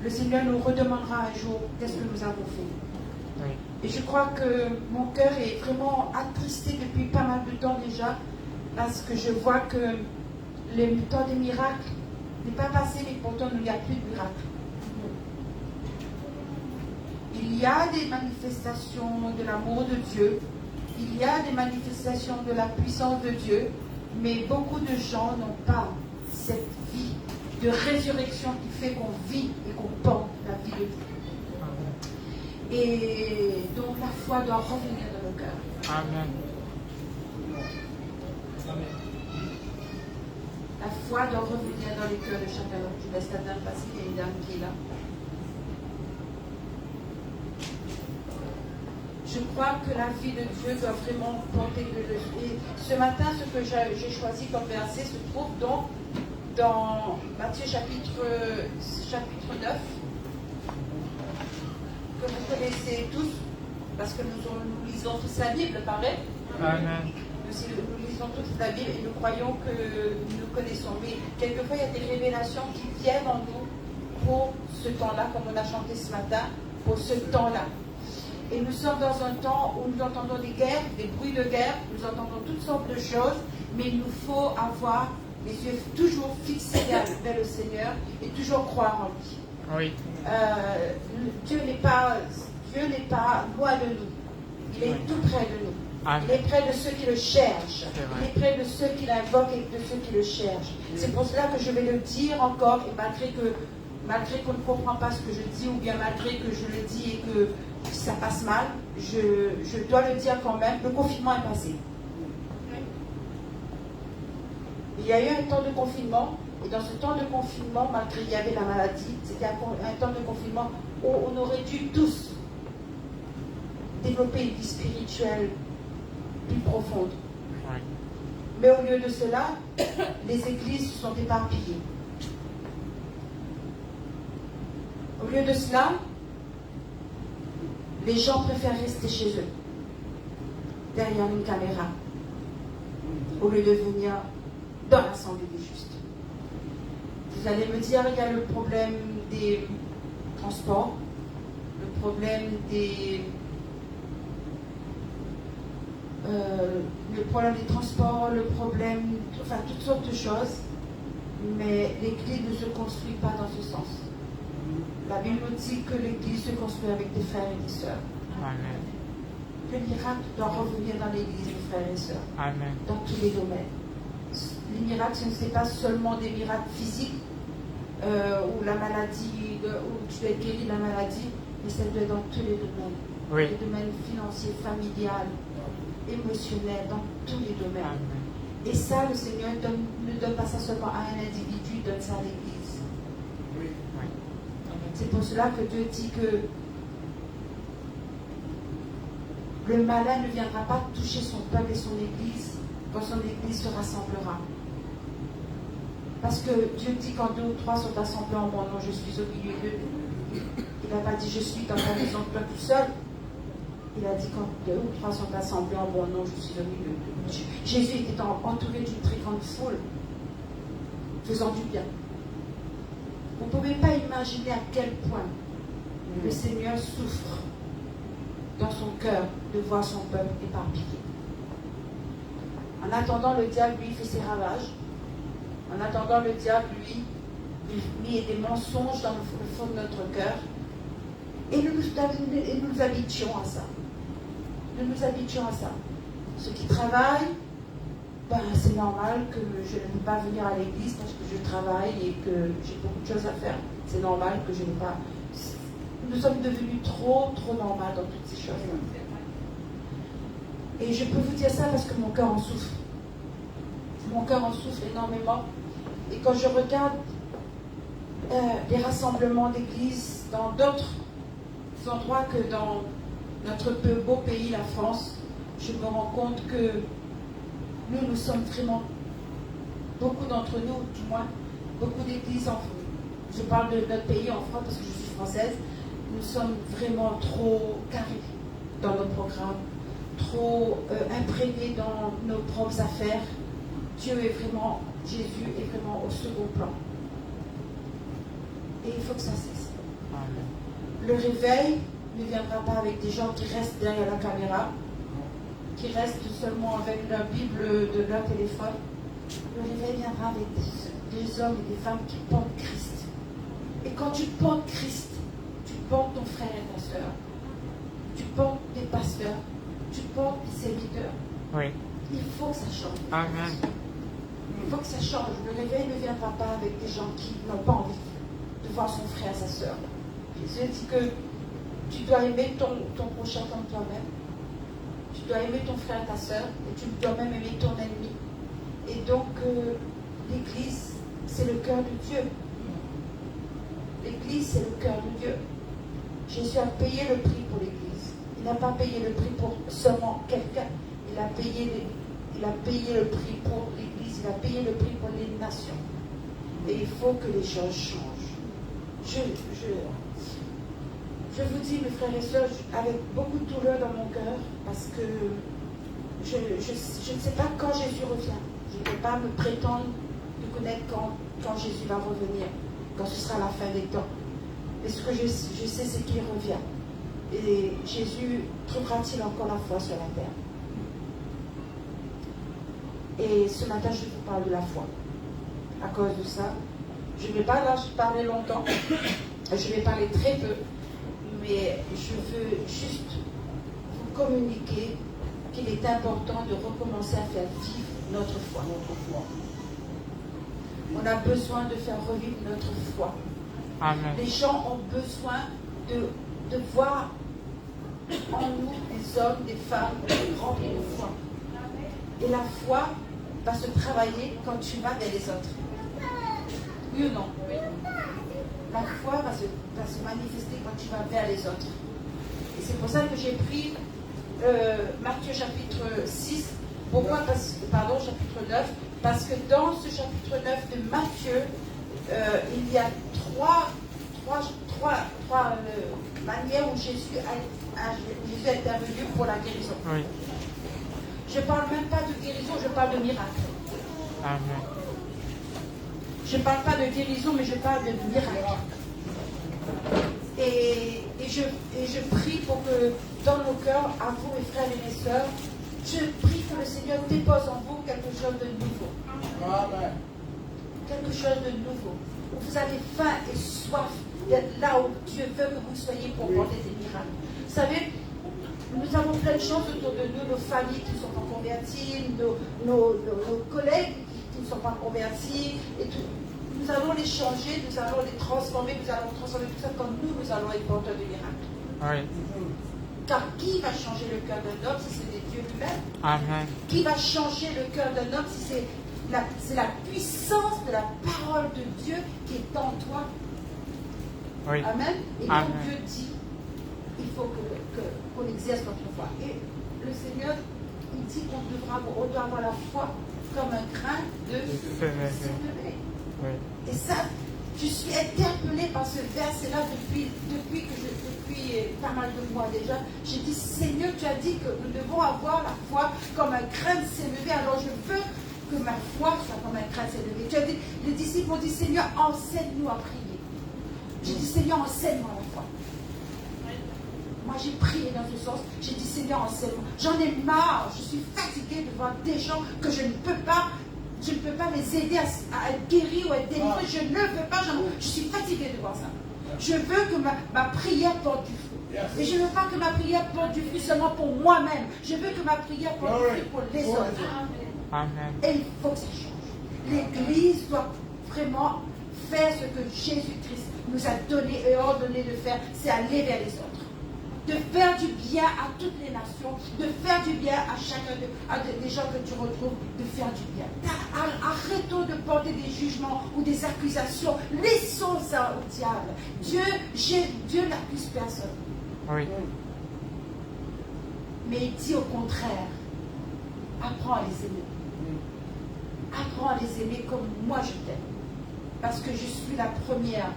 Le Seigneur nous redemandera un jour qu'est-ce que nous avons fait. Oui. Et je crois que mon cœur est vraiment attristé depuis pas mal de temps déjà, parce que je vois que le temps des miracles n'est pas passé, mais pourtant il n'y a plus de miracles. Il y a des manifestations de l'amour de Dieu, il y a des manifestations de la puissance de Dieu, mais beaucoup de gens n'ont pas cette vie de résurrection qui fait qu'on vit et qu'on porte la vie de Dieu. Et donc la foi doit revenir dans le cœur. Amen. La foi doit revenir dans les cœurs de chacun. Je laisse la dame passer, il y a une dame qui est là. Je crois que la vie de Dieu doit vraiment porter de l'esprit. Et ce matin, ce que j'ai choisi comme verset se trouve donc dans Matthieu chapitre 9, que vous connaissez tous, parce que nous lisons tous la Bible, paraît. Amen. Nous lisons tous la Bible et nous croyons que nous connaissons. Mais quelquefois, il y a des révélations qui viennent en nous pour ce temps-là, comme on a chanté ce matin, pour ce temps-là. Et nous sommes dans un temps où nous entendons des guerres, des bruits de guerre, nous entendons toutes sortes de choses, mais il nous faut avoir les yeux toujours fixés vers le Seigneur et toujours croire en lui. Oui. Dieu n'est pas loin de nous. Il est tout près de nous. Amen. Il est près de ceux qui le cherchent. Il est près de ceux qui l'invoquent et de ceux qui le cherchent. C'est pour cela que je vais le dire encore, et malgré qu'on ne comprend pas ce que je dis, ou bien malgré que je le dis et que ça passe mal, je dois le dire quand même, le confinement est passé. Il y a eu un temps de confinement, et dans ce temps de confinement, malgré qu'il y avait la maladie, c'était un temps de confinement où on aurait dû tous développer une vie spirituelle plus profonde. Oui. Mais au lieu de cela, les églises se sont éparpillées. Au lieu de cela, les gens préfèrent rester chez eux, derrière une caméra, au lieu de venir dans l'assemblée des justes. Vous allez me dire, il y a le problème des transports, le problème des enfin toutes sortes de choses, mais l'Église ne se construit pas dans ce sens. La Bible nous dit que l'Église se construit avec des frères et des sœurs. Amen. Le miracle doit revenir dans l'Église, mes frères et sœurs, Amen. dans tous les domaines. Les miracles, ce n'est pas seulement des miracles physiques, ou la maladie, où tu es guéri de la maladie, mais ça doit être dans tous les domaines. Oui. Les domaines financiers, familial, émotionnel, dans tous les domaines. Amen. Et ça, le Seigneur ne donne pas ça seulement à un individu, il donne ça à l'Église. Oui. Oui. C'est pour cela que Dieu dit que le malin ne viendra pas toucher son peuple et son Église quand son Église se rassemblera. Parce que Dieu dit quand 2 ou 3 sont assemblés en mon nom, je suis au milieu d'eux. Il n'a pas dit je suis dans ta maison toi tout seul. Il a dit quand 2 ou 3 sont assemblés en mon nom, je suis au milieu d'eux. Jésus était entouré d'une très grande foule, faisant du bien. Vous ne pouvez pas imaginer à quel point le Seigneur souffre dans son cœur de voir son peuple éparpillé. En attendant, le diable, lui, fait ses ravages. En attendant, le diable, lui, il met des mensonges dans le fond de notre cœur. Et nous nous habituons à ça. Nous nous habituons à ça. Ceux qui travaillent, ben, c'est normal que je ne peux pas venir à l'église parce que je travaille et que j'ai beaucoup de choses à faire. C'est normal que je n'ai pas... Nous sommes devenus trop normaux dans toutes ces choses-là. Et je peux vous dire ça parce que mon cœur en souffre. Mon cœur en souffre énormément. Et quand je regarde les rassemblements d'églises dans d'autres endroits que dans notre peu beau pays, la France, je me rends compte que nous sommes vraiment, beaucoup d'entre nous, du moins, beaucoup d'églises je parle de notre pays en France parce que je suis française, nous sommes vraiment trop carrés dans nos programmes, trop imprégnés dans nos propres affaires. Dieu est vraiment, Jésus est vraiment au second plan. Et il faut que ça cesse. Amen. Le réveil ne viendra pas avec des gens qui restent derrière la caméra, qui restent seulement avec leur Bible de leur téléphone. Le réveil viendra avec des hommes et des femmes qui portent Christ. Et quand tu portes Christ, tu portes ton frère et ta soeur, tu portes tes pasteurs, tu portes tes serviteurs. Oui. Il faut que ça change. Amen. Il faut que ça change. Le réveil ne viendra pas avec des gens qui n'ont pas envie de voir son frère, sa soeur. Jésus dit que tu dois aimer ton prochain comme toi-même. Tu dois aimer ton frère, ta soeur, et tu dois même aimer ton ennemi. Et donc, l'Église, c'est le cœur de Dieu. L'Église, c'est le cœur de Dieu. Jésus a payé le prix pour l'Église. Il n'a pas payé le prix pour seulement quelqu'un. Il a payé le prix pour l'Église. Il a payé le prix pour les nations. Et il faut que les choses changent. Je vous dis, mes frères et sœurs, avec beaucoup de douleur dans mon cœur, parce que je ne sais pas quand Jésus revient. Je ne peux pas me prétendre de connaître quand Jésus va revenir, quand ce sera la fin des temps. Mais ce que je sais, c'est qu'il revient. Et Jésus trouvera-t-il encore la foi sur la terre? Et ce matin, je vous parle de la foi. À cause de ça, je ne vais pas parler longtemps, je vais parler très peu, mais je veux juste vous communiquer qu'il est important de recommencer à faire vivre notre foi. On a besoin de faire revivre notre foi. Amen. Les gens ont besoin de voir en nous des hommes, des femmes remplis de foi. Et la foi va se travailler quand tu vas vers les autres. Oui ou non? La foi va se manifester quand tu vas vers les autres. Et c'est pour ça que j'ai pris Matthieu chapitre 6. Pourquoi? Chapitre 9. Parce que dans ce chapitre 9 de Matthieu, il y a trois manières où Jésus est intervenu pour la guérison. Oui. Je ne parle même pas de guérison, je parle de miracle. Amen. Je ne parle pas de guérison, mais je parle de miracle. Et je prie pour que dans nos cœurs, à vous mes frères et mes sœurs, je prie que le Seigneur dépose en vous quelque chose de nouveau. Amen. Quelque chose de nouveau. Où vous avez faim et soif d'être là où Dieu veut que vous soyez pour porter des miracles. Vous savez, nous avons plein de choses autour de nous, nos familles qui ne sont pas converties, nos collègues qui ne sont pas convertis, et tout. Nous allons les changer, nous allons les transformer, nous allons transformer tout ça quand nous allons être porteurs de miracles. Oui. Car qui va changer le cœur d'un homme si c'est Dieu lui-même? Amen. Qui va changer le cœur d'un homme si c'est la puissance de la parole de Dieu qui est en toi? Oui. Amen. Et Amen. quand Dieu dit, il faut qu'on exerce notre foi. Et le Seigneur, il dit qu'on doit avoir la foi comme un grain de sénévé. Oui. Et ça, je suis interpellée par ce verset-là depuis pas mal de mois déjà. J'ai dit, Seigneur, tu as dit que nous devons avoir la foi comme un grain de sénévé. Alors je veux que ma foi soit comme un grain de sénévé. Tu as dit, les disciples ont dit, Seigneur, enseigne-nous à prier. J'ai dit, Seigneur, enseigne-moi la foi. Moi, j'ai prié dans ce sens. J'ai dit, Seigneur, enseigne-moi. J'en ai marre. Je suis fatiguée de voir des gens que je ne peux pas les aider à être guéris ou à être délivrés. Je ne veux pas. Je suis fatiguée de voir ça. Je veux que ma prière porte du fruit. Et je ne veux pas que ma prière porte du fruit seulement pour moi-même. Je veux que ma prière porte du fruit pour les autres. Amen. Et il faut que ça change. L'Église doit vraiment faire ce que Jésus-Christ nous a donné et ordonné de faire, c'est aller vers les autres. De faire du bien à toutes les nations, de faire du bien à chacun des gens que tu retrouves, de faire du bien. Arrêtons de porter des jugements ou des accusations. Laissons ça au diable. Dieu n'accuse personne. Oui. Mais il dit au contraire, apprends à les aimer. Apprends à les aimer comme moi je t'aime. parce que je suis la première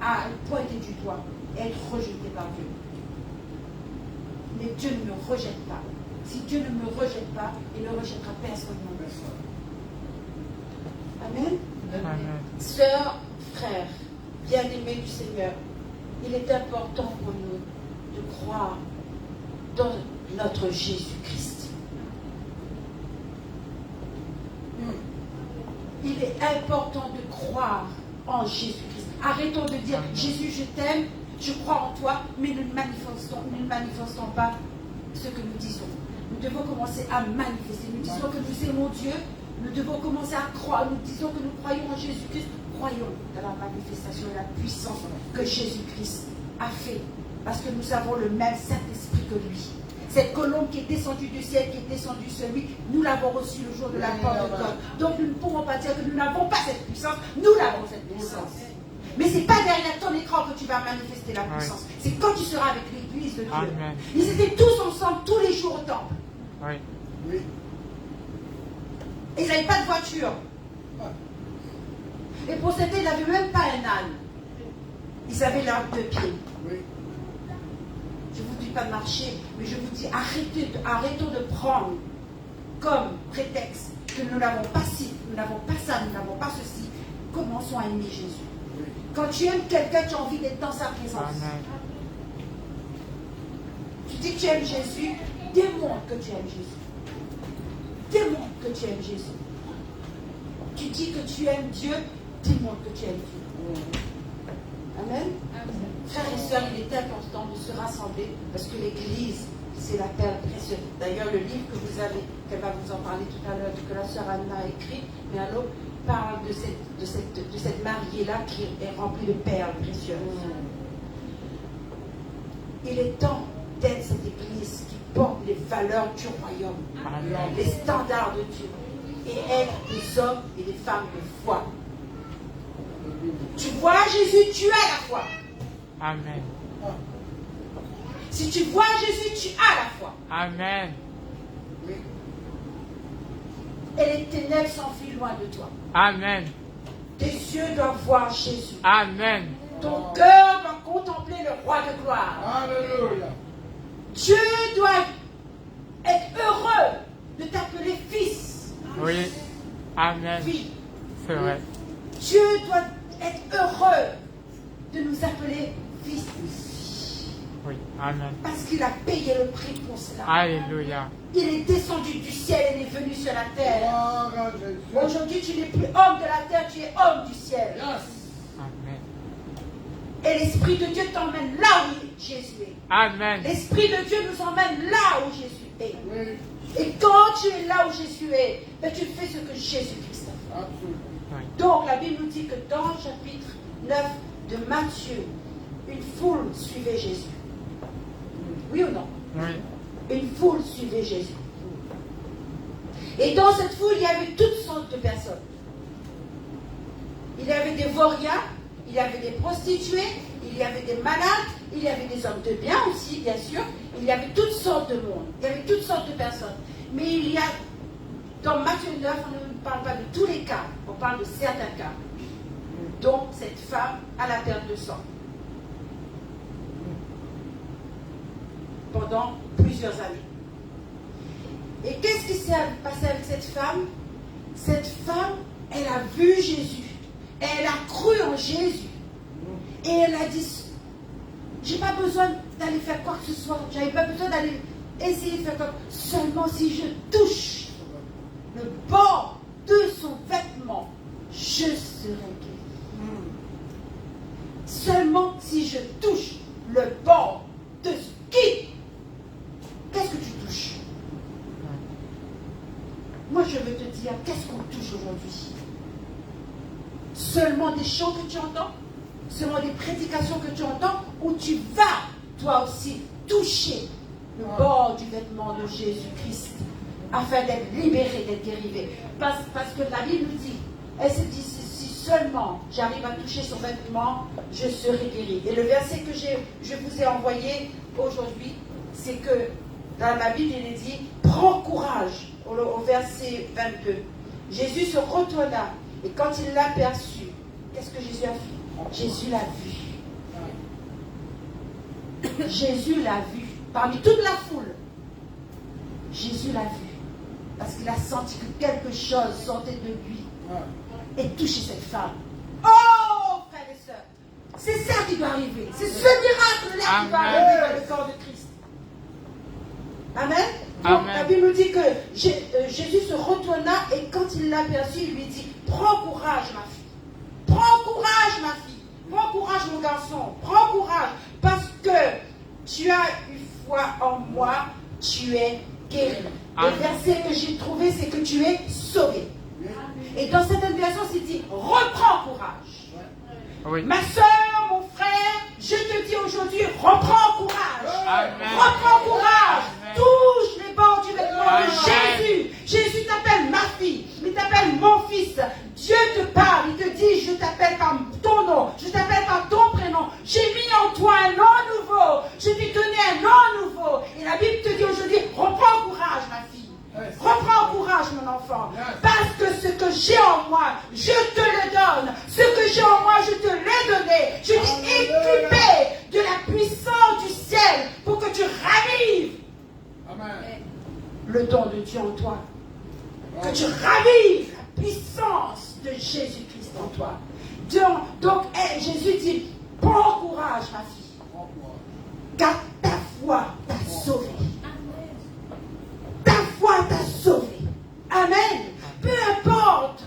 à pointer du doigt et être rejetée par Dieu. Mais Dieu ne me rejette pas. Si Dieu ne me rejette pas, il ne rejettera personne non plus. Amen. Amen. Sœurs, frères, bien-aimés du Seigneur, il est important pour nous de croire dans notre Jésus-Christ. Il est important de croire en Jésus-Christ. Arrêtons de dire Jésus, je t'aime, je crois en toi, mais ne manifestons pas ce que nous disons. Nous devons commencer à manifester. Nous disons que nous aimons Dieu, nous devons commencer à croire. Nous disons que nous croyons en Jésus-Christ. Croyons dans la manifestation et la puissance que Jésus-Christ a fait. Parce que nous avons le même Saint-Esprit que lui. Cette colombe qui est descendue du ciel, qui est descendue sur lui, nous l'avons reçue le jour de la Pentecôte. Donc nous ne pouvons pas dire que nous n'avons pas cette puissance. Nous l'avons cette puissance. Mais ce n'est pas derrière ton écran que tu vas manifester la puissance. C'est quand tu seras avec l'Église de Dieu. Amen. Ils étaient tous ensemble, tous les jours au temple. Oui. Oui. Et ils n'avaient pas de voiture. Et pour cet ils n'avaient même pas un âne. Ils avaient leurs 2 pieds. Oui. Je ne vous dis pas de marcher, mais je vous dis arrêtons de prendre comme prétexte que nous n'avons pas ci, nous n'avons pas ça, nous n'avons pas ceci. Commençons à aimer Jésus. Oui. Quand tu aimes quelqu'un, tu as envie d'être dans sa présence. Amen. Tu dis que tu aimes Jésus, démontre que tu aimes Jésus. Démontre que tu aimes Jésus. Tu dis que tu aimes Dieu, démontre que tu aimes Dieu. Amen. Frères et sœurs, il est important de se rassembler parce que l'Église, c'est la perle précieuse. D'ailleurs, le livre que vous avez, qu'elle va vous en parler tout à l'heure, que la sœur Anna a écrit, mais alors, parle de cette mariée-là qui est remplie de perles précieuses. Il est temps d'être cette Église qui porte les valeurs du royaume, Amen. les standards de Dieu, et être des hommes et des femmes de foi. Tu vois Jésus, tu as la foi. Amen. Si tu vois Jésus, tu as la foi. Amen. Et les ténèbres s'enfuient loin de toi. Amen. Tes yeux doivent voir Jésus. Amen. Ton cœur doit contempler le roi de gloire. Alléluia. Dieu doit être heureux de t'appeler fils. Oui. Amen. Fille. C'est vrai. Dieu doit être heureux de nous appeler fils. Oui. Amen. Parce qu'il a payé le prix pour cela. Alléluia. Il est descendu du ciel et il est venu sur la terre. Gloire à Jésus. Aujourd'hui, tu n'es plus homme de la terre, tu es homme du ciel. Yes. Amen. Et l'Esprit de Dieu t'emmène là où Jésus est. Amen. L'Esprit de Dieu nous emmène là où Jésus est. Oui. Et quand tu es là où Jésus est, ben tu fais ce que Jésus-Christ a fait. Absolument. Oui. Donc la Bible nous dit que dans le chapitre 9 de Matthieu, une foule suivait Jésus. Oui ou non? Oui. Une foule suivait Jésus. Et dans cette foule, il y avait toutes sortes de personnes. Il y avait des vauriens, il y avait des prostituées, il y avait des malades, il y avait des hommes de bien aussi, bien sûr. Il y avait toutes sortes de monde, il y avait toutes sortes de personnes. Mais il y a, dans Matthieu 9, on ne parle pas de tous les cas, on parle de certains cas. Donc cette femme a la perte de sang. Pendant plusieurs années. Et qu'est-ce qui s'est passé avec cette femme? Cette femme, elle a vu Jésus. Elle a cru en Jésus. Et elle a dit, j'ai pas besoin d'aller faire quoi que ce soit. J'avais pas besoin d'aller essayer de faire quoi. Seulement si je touche le bord de son vêtement, je serai guérie. Seulement si je touche le bord de ce qui. Qu'est-ce que tu touches? Moi, je veux te dire, qu'est-ce qu'on touche aujourd'hui? Seulement des chants que tu entends? Seulement des prédications que tu entends? Ou tu vas, toi aussi, toucher le bord du vêtement de Jésus-Christ afin d'être libéré, d'être guéri? Parce que la Bible nous dit, elle se dit, si seulement j'arrive à toucher son vêtement, je serai guéri. Et le verset que je vous ai envoyé aujourd'hui, c'est que dans la Bible, il est dit, prends courage, au verset 22. Jésus se retourna et quand il l'aperçut, qu'est-ce que Jésus a fait? Jésus l'a vu. Jésus l'a vu. Parmi toute la foule, Jésus l'a vu. Parce qu'il a senti que quelque chose sortait de lui et touchait cette femme. Oh, frères et sœurs, c'est ça qui doit arriver. C'est ce miracle-là qui doit arriver dans le corps de Christ. Amen. Donc, la Bible nous dit que Jésus se retourna et quand il l'a aperçu, il lui dit, prends courage ma fille. Prends courage ma fille. Prends courage mon garçon. Prends courage parce que tu as eu foi en moi, tu es guéri. Le verset que j'ai trouvé, c'est que tu es sauvé. Et dans cette version, c'est dit, reprends courage. Oui. Ma soeur, mon frère, je te dis aujourd'hui, reprends courage. Amen. Reprends courage. Amen. Touche les bords du vêtement de Amen. Jésus. Jésus t'appelle ma fille. Il t'appelle mon fils. Dieu te parle. Il te dit, je t'appelle par ton nom. Je t'appelle par ton prénom. J'ai mis en toi un nom nouveau. Je t'ai donné un nom nouveau. Et la Bible te dit aujourd'hui, reprends courage, ma fille. Reprends courage, mon enfant. Parce que ce que j'ai en moi, je te le donne. Ce que j'ai en moi, je te l'ai donné. Je t'ai équipé de la puissance du ciel pour que tu ravives le don de Dieu en toi. Que tu ravives la puissance de Jésus-Christ en toi. Donc Jésus dit, prends courage, ma fille. Car ta foi t'a sauvé. Ta foi t'a sauvé. Amen. Peu importe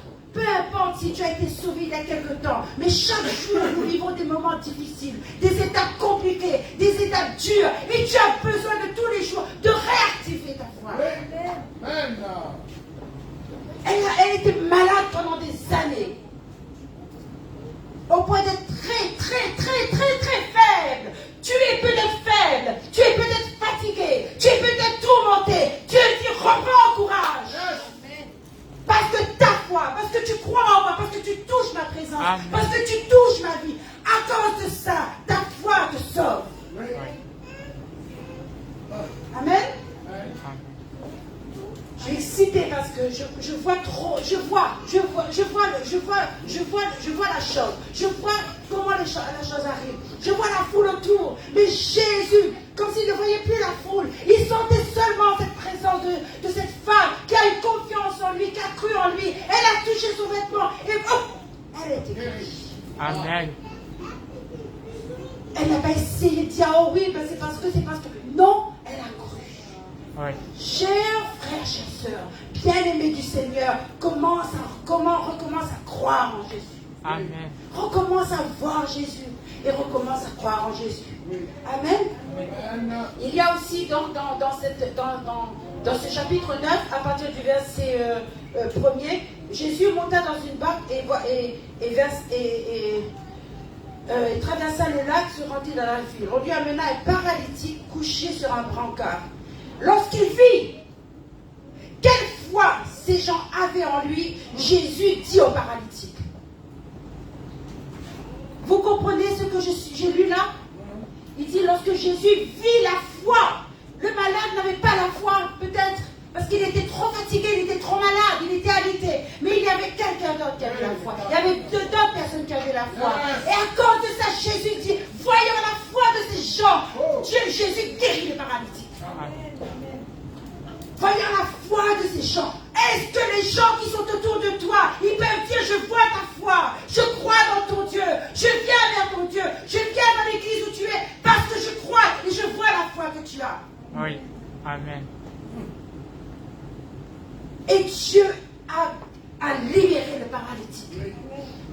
si tu as été sauvé il y a quelque temps, mais chaque jour nous vivons des moments difficiles, des étapes compliquées, des étapes dures, et tu as besoin de tous les jours de réactiver ta foi. Amen. Elle était malade pendant des années, au point d'être très faible. Tu es peut-être faible, tu es peut-être fatigué, tu es peut-être tourmenté. Dieu dit, reprends courage. Parce que ta foi, parce que tu crois en moi, parce que tu touches ma présence, Amen. parce que tu touches ma vie, à cause de ça, ta foi te sauve. Amen. Je suis excitée parce que je vois trop, je vois la chose. Je vois comment la chose arrive. Je vois la foule autour. Mais Jésus, comme s'il ne voyait plus la foule, il sentait seulement cette présence de cette femme qui a eu confiance en lui, qui a cru en lui. Elle a touché son vêtement et hop, elle a été guérie. Amen. Elle n'a pas essayé de dire, oh oui, ben c'est parce que. Non, elle a cru. Oui. Chers frères, chères sœurs, bien-aimés du Seigneur, recommence à croire en Jésus. Amen. Recommence à voir Jésus et recommence à croire en Jésus. Amen. Il y a aussi dans ce chapitre 9, à partir du verset 1er, Jésus monta dans une barque et traversa le lac, se rendit dans la ville. On lui amena un paralytique couché sur un brancard. Lorsqu'il vit quelle foi ces gens avaient en lui, Jésus dit au paralytique. Vous comprenez ce que j'ai lu là? Il dit lorsque Jésus vit la foi, le malade n'avait pas la foi peut-être parce qu'il était trop fatigué, il était trop malade, il était alité. Mais il y avait quelqu'un d'autre qui avait la foi. Il y avait d'autres personnes qui avaient la foi. Et à cause de ça, Jésus dit, voyons la foi de ces gens. Jésus guérit les paralytiques. Voyons la foi de ces gens. Est-ce que les gens qui sont autour de toi, ils peuvent dire, je vois ta foi, je crois dans ton Dieu, je viens vers ton Dieu, je viens dans l'église où tu es, parce que je crois et je vois la foi que tu as. Oui. Amen. Et Dieu a libéré le paralytique.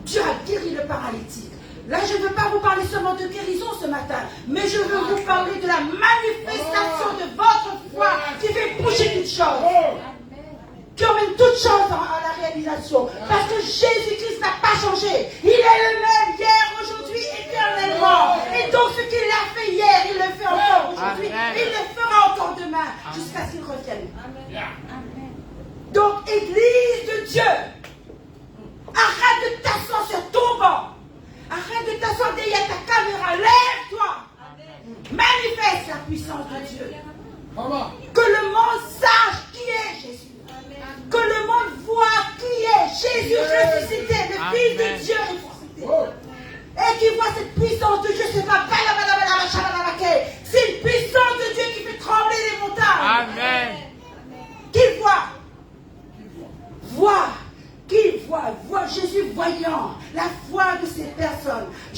Dieu a guéri le paralytique. Là, je ne veux pas vous parler seulement de guérison ce matin, mais je veux vous parler de la manifestation de votre foi qui fait bouger toutes choses, qui emmène toutes choses à la réalisation. Parce que Jésus-Christ n'a pas changé. Il est le même hier, aujourd'hui, éternellement. Et donc, ce qu'il a fait hier, il le fait encore aujourd'hui. Il le fera encore demain, jusqu'à ce qu'il revienne. Donc, Église de Dieu, arrête de t'asseoir sur ton banc. Arrête de t'asseoir derrière ta caméra. Lève-toi. Manifeste la puissance de Dieu. Que le monde sache qui est Jésus. Que le monde voit qui est Jésus ressuscité, le Fils de Dieu ressuscité.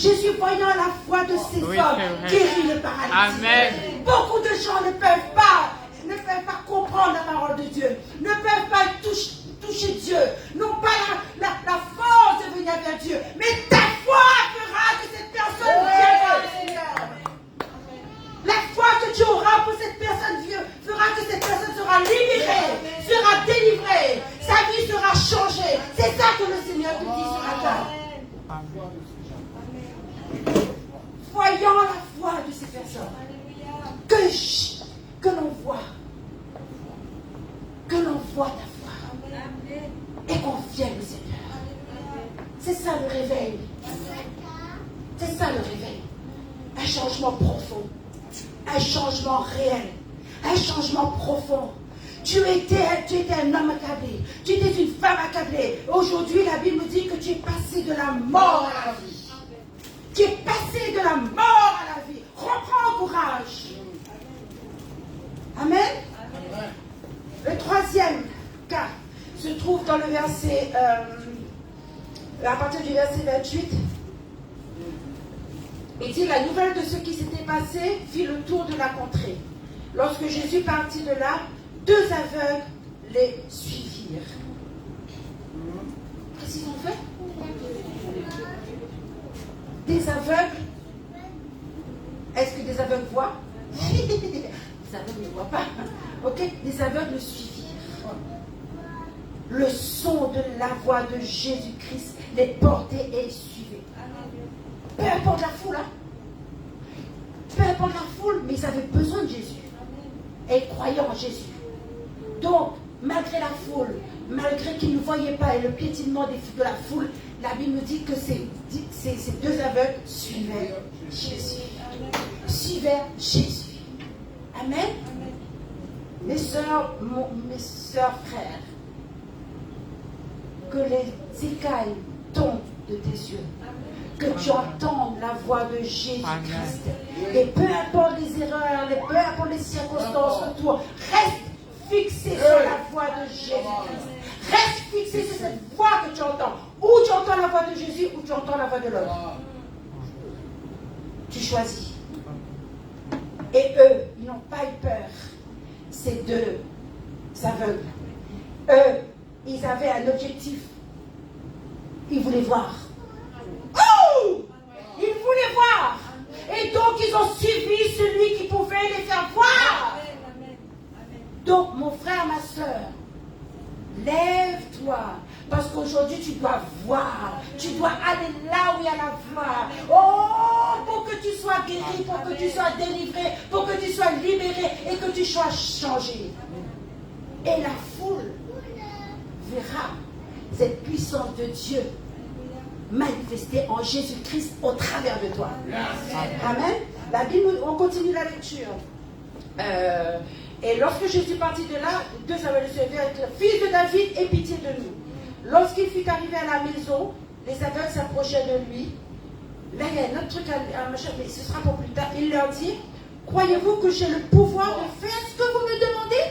Jésus, voyant la foi de ces Oui, hommes, c'est vrai. guérit le paralysé. Amen. Beaucoup de gens ne peuvent pas comprendre la parole de Dieu, ne peuvent pas toucher Dieu, n'ont pas la force de venir vers Dieu. Mais ta foi fera que cette personne vienne vers le Seigneur. La foi que tu auras pour cette personne fera que cette personne sera libérée, sera délivrée, sa vie sera changée. C'est ça que le Seigneur te dit ce matin. Voyons la foi de ces personnes. Que l'on voit ta foi. Et qu'on vienne au Seigneur. C'est ça le réveil. C'est ça le réveil. Un changement profond. Un changement réel. Un changement profond. Tu étais un homme accablé. Tu étais une femme accablée. Aujourd'hui, la Bible nous dit que tu es passé de la mort à la vie. Tu es passé de la mort à la vie. Reprends courage. Amen. Le troisième cas se trouve dans le verset, à partir du verset 28. Il dit, la nouvelle de ce qui s'était passé fit le tour de la contrée. Lorsque Jésus partit de là, 2 aveugles les suivirent. Qu'est-ce qu'ils ont fait? Des aveugles. Est-ce que des aveugles voient? Les aveugles ne voient pas. Ok? Des aveugles suivirent. Le son de la voix de Jésus-Christ les portait et les suivait. Peu importe la foule, hein? Peu importe la foule, mais ils avaient besoin de Jésus. Et ils croyaient en Jésus. Donc, malgré la foule, malgré qu'ils ne voyaient pas et le piétinement de la foule, la Bible nous dit que ces 2 aveugles suivaient Jésus. Suivaient Jésus. Amen. Mes sœurs, frères, que les écailles tombent de tes yeux. Que tu entendes la voix de Jésus-Christ. Et peu importe les erreurs, peu importe les circonstances autour, reste fixé sur la voix de Jésus-Christ. Reste fixé sur cette voix que tu entends. Ou tu entends la voix de Jésus, ou tu entends la voix de l'autre. Tu choisis. Et eux, ils n'ont pas eu peur. Ces 2 aveugles. Eux, ils avaient un objectif. Ils voulaient voir. Oh! Ils voulaient voir. Et donc, ils ont suivi celui qui pouvait les faire voir. Donc, mon frère, ma soeur, lève-toi. Parce qu'aujourd'hui, tu dois voir. Tu dois aller là où il y a la voix. Oh, pour que tu sois guéri, pour que tu sois délivré, pour que tu sois libéré et que tu sois changé. Et la foule verra cette puissance de Dieu manifestée en Jésus-Christ au travers de toi. Amen. La Bible, on continue la lecture. Et lorsque Jésus partit de là, 2 aveugles suivirent, fils de David, aie pitié de nous. Lorsqu'il fut arrivé à la maison, les aveugles s'approchaient de lui. Là, il y a un autre truc à machin, mais ce sera pour plus tard. Il leur dit, croyez-vous que j'ai le pouvoir de faire ce que vous me demandez?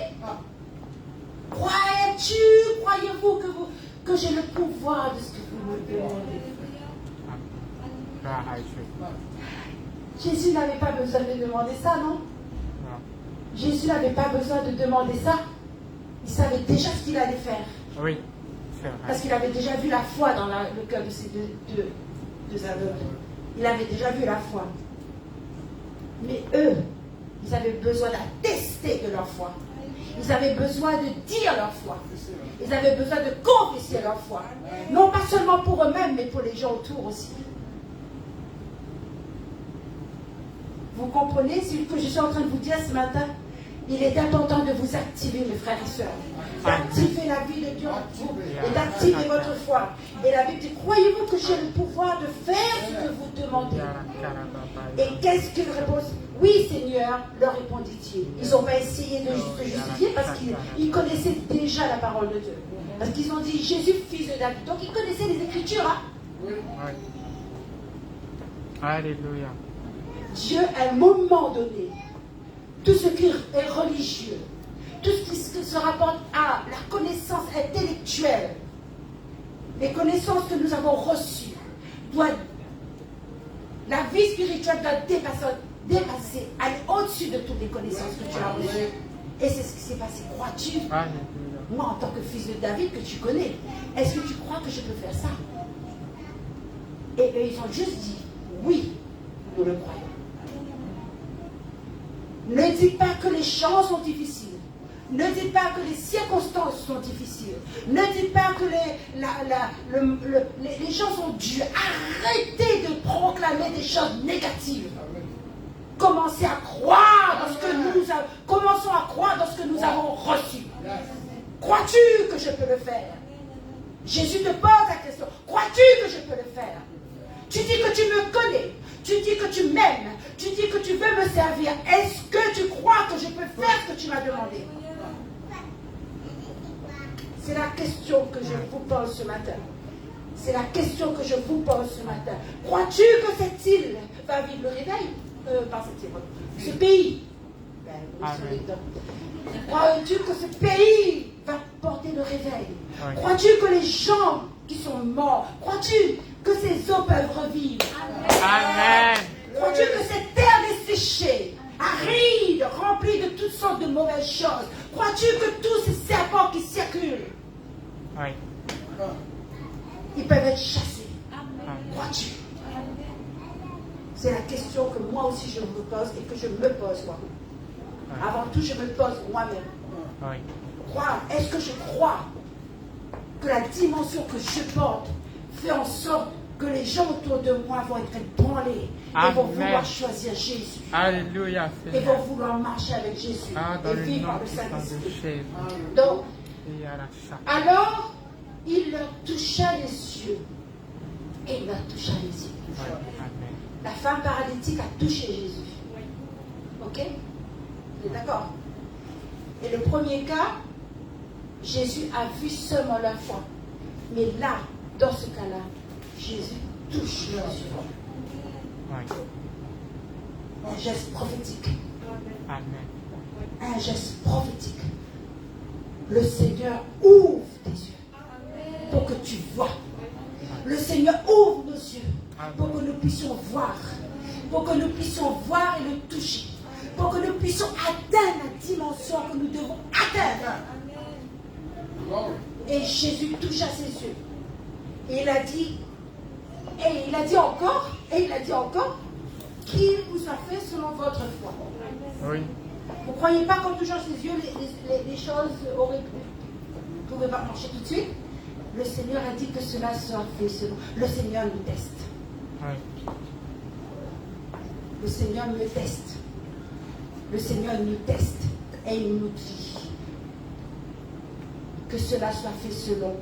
Croyez-vous que j'ai le pouvoir de ce que vous me demandez? Jésus n'avait pas besoin de demander ça, non? Jésus n'avait pas besoin de demander ça. Il savait déjà ce qu'il allait faire. Oui, c'est vrai. Parce qu'il avait déjà vu la foi dans le cœur de ces deux aveugles. Il avait déjà vu la foi. Mais eux, ils avaient besoin d'attester de leur foi. Ils avaient besoin de dire leur foi. Ils avaient besoin de confesser leur foi. Non pas seulement pour eux-mêmes, mais pour les gens autour aussi. Vous comprenez ce que je suis en train de vous dire ce matin? Il est important de vous activer, mes frères et sœurs. D'activer la vie de Dieu en vous et d'activer votre foi. Et la Bible dit, croyez-vous que j'ai le pouvoir de faire ce que vous demandez? Et qu'est-ce qu'ils répondent? Oui, Seigneur, leur répondit-il. Ils n'ont pas essayé de se justifier parce qu'ils connaissaient déjà la parole de Dieu. Parce qu'ils ont dit, Jésus, fils de David. Donc ils connaissaient les Écritures. Hein? Oui. Alléluia. Dieu, à un moment donné, tout ce qui est religieux, tout ce qui se rapporte à la connaissance intellectuelle, les connaissances que nous avons reçues, doit La vie spirituelle doit dépasser, aller au-dessus de toutes les connaissances que tu as reçues. Et c'est ce qui s'est passé. Crois-tu, moi en tant que fils de David que tu connais, est-ce que tu crois que je peux faire ça? Et eux, ils ont juste dit, oui, nous le croyons. Ne dites pas que les champs sont difficiles. Ne dites pas que les circonstances sont difficiles. Ne dites pas que les gens sont durs. Arrêtez de proclamer des choses négatives. Commencez à croire dans ce que nous avons. Commençons à croire dans ce que nous avons reçu. Crois-tu que je peux le faire? Jésus te pose la question. Crois-tu que je peux le faire? Tu dis que tu me connais. Tu dis que tu m'aimes. Tu dis que tu veux me servir. Est-ce que tu crois que je peux faire ce que tu m'as demandé? C'est la question que je vous pose ce matin. C'est la question que je vous pose ce matin. Crois-tu que cette île va vivre le réveil? Pas cette île, ce pays. Crois-tu que ce pays va porter le réveil? Crois-tu que les gens qui sont morts, crois-tu que ces eaux peuvent revivre? Amen. Crois-tu que cette terre desséchée, aride, remplie de toutes sortes de mauvaises choses, crois-tu que tous ces serpents qui circulent, ils peuvent être chassés? Crois-tu? C'est la question que moi aussi je me pose et que je me pose moi. Avant tout, je me pose moi-même. Est-ce que je crois que la dimension que je porte fait en sorte que les gens autour de moi vont être ébranlés et vont vouloir choisir Jésus? Alléluia. Et vont vouloir marcher avec Jésus et vivre par le Saint-Esprit. Donc, alors, il leur toucha les yeux. Et il leur toucha les yeux. La femme paralytique a touché Jésus. Ok? Vous êtes d'accord? Et le premier cas, Jésus a vu seulement la foi. Mais là, dans ce cas-là, Jésus touche leurs yeux. Un geste prophétique. Un geste prophétique. Le Seigneur ouvre tes yeux pour que tu vois. Le Seigneur ouvre nos yeux pour que nous puissions voir. Pour que nous puissions voir et le toucher. Pour que nous puissions atteindre la dimension que nous devons atteindre. Et Jésus toucha ses yeux. Et il a dit encore, qu'il vous a fait selon votre foi. Oui. Vous ne croyez pas qu'en touchant ses yeux, les choses ne pouvaient pas marcher tout de suite? Le Seigneur a dit que cela soit fait selon. Le Seigneur nous teste. Oui. Le Seigneur me teste. Le Seigneur nous teste. Et il nous dit que cela soit fait selon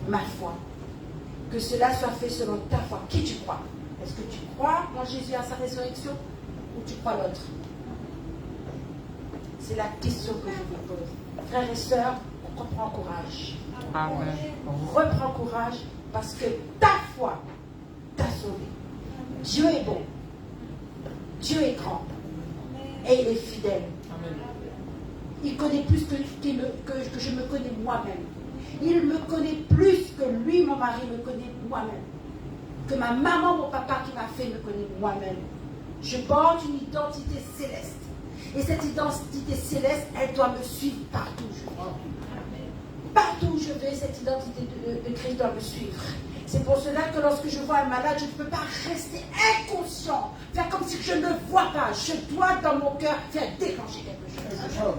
ma foi. Que cela soit fait selon ta foi. Qui tu crois? Est-ce que tu crois en Jésus à sa résurrection ou tu crois l'autre? C'est la question que je vous pose. Frères et sœurs, reprends courage. Amen. Reprends courage parce que ta foi t'a sauvé. Dieu est bon. Dieu est grand. Et il est fidèle. Il connaît plus que je me connais moi-même. Il me connaît plus que lui, mon mari, me connaît moi-même. Que ma maman, mon papa qui m'a fait me connaît moi-même. Je porte une identité céleste. Et cette identité céleste, elle doit me suivre partout où je vais. Partout où je vais, cette identité de Christ doit me suivre. C'est pour cela que lorsque je vois un malade, je ne peux pas rester inconscient, faire comme si je ne vois pas. Je dois, dans mon cœur, faire déclencher quelque chose.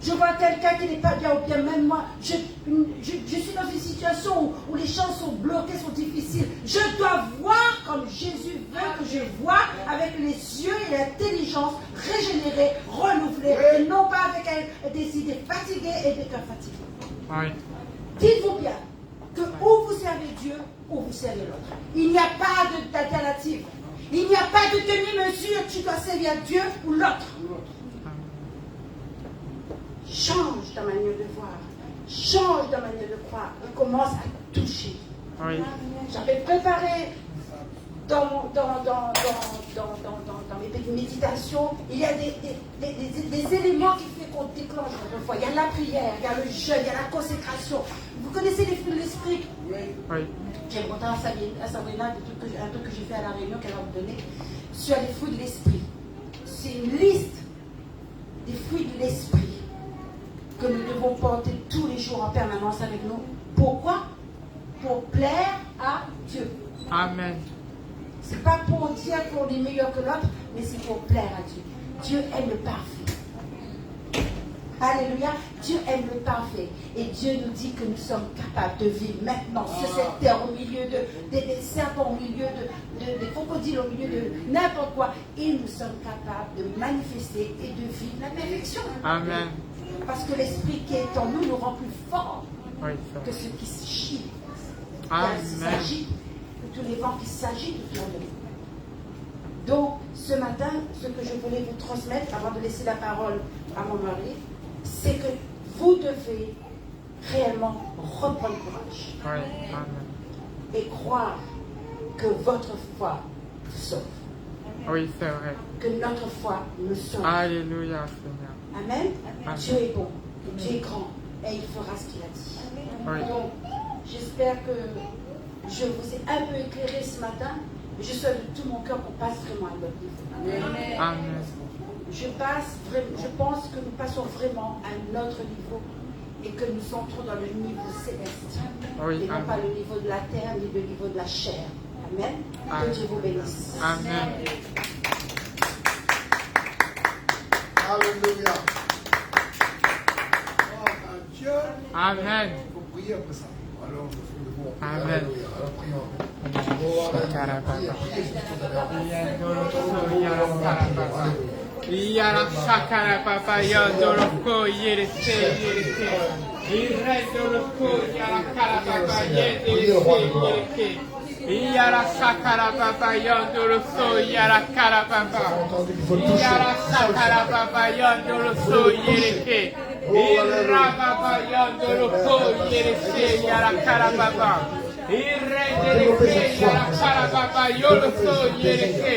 Je vois quelqu'un qui n'est pas bien, ou bien même moi, je suis dans une situation où les choses sont bloquées, sont difficiles. Je dois voir comme Jésus veut que je vois, avec les yeux et l'intelligence régénérée, renouvelée, et non pas avec des idées fatiguées et des cœurs fatigués. Oui. Dites-vous bien que ou vous servez Dieu, ou vous servez l'autre. Il n'y a pas d'alternative. Il n'y a pas de demi-mesure. Tu dois servir Dieu ou l'autre. Change ta manière de voir. Change ta manière de croire. Et commence à toucher. Oui. J'avais préparé dans mes bénédictions méditation, il y a des éléments qui font qu'on déclenche notre foi. Il y a la prière, il y a le jeûne, il y a la consécration. Vous connaissez les fruits de l'esprit? Oui. J'ai montré à Sabrina un truc que j'ai fait à la réunion qu'elle va me donner sur les fruits de l'esprit. C'est une liste des fruits de l'esprit que nous devons porter tous les jours en permanence avec nous. Pourquoi? Pour plaire à Dieu. Amen. C'est pas pour dire qu'on est meilleur que l'autre, mais c'est pour plaire à Dieu. Dieu aime le parfait. Alléluia. Dieu aime le parfait. Et Dieu nous dit que nous sommes capables de vivre maintenant sur cette terre, au milieu des serpents, au milieu des crocodiles, au milieu de n'importe quoi. Et nous sommes capables de manifester et de vivre la perfection. Amen. Parce que l'esprit qui est en nous rend plus fort Oui, que ceux qui s'agitent. Amen. Que tous les vents qui s'agitent autour de nous. Donc, ce matin, ce que je voulais vous transmettre, avant de laisser la parole à mon mari, c'est que vous devez réellement reprendre courage. Oui, amen. Et croire que votre foi vous sauve. Oui, c'est vrai. Que notre foi nous sauve. Alléluia, Seigneur. Amen. Amen. Dieu est bon, Dieu est grand, et il fera ce qu'il a dit. Oui. Donc, j'espère que je vous ai un peu éclairé ce matin. Je souhaite de tout mon cœur qu'on passe vraiment à notre niveau. Amen. Amen. Je pense que nous passons vraiment à notre niveau et que nous entrons dans le niveau céleste. Oui, et non amen. pas le niveau de la terre ni le niveau de la chair. Amen. Amen. Que Dieu vous bénisse. Amen. Alléluia. Oh, Dieu. Amen. Il faut prier après ça. Alors, bon. Amen. Alléluia. Alors, prions. Oh, alléluia. Priez, priez, juste tout à l'heure. Yara sakara papa yondoro ko yere se yere ke. Irendoro ko yara kara papa yere se. Yara sakara papa yondoro so yara kara papa. Yara sakara papa yondoro so yere ke. Ira papa yondoro ko yere se yara kara papa. Irendere ke yara kara papa yondoro so yere ke.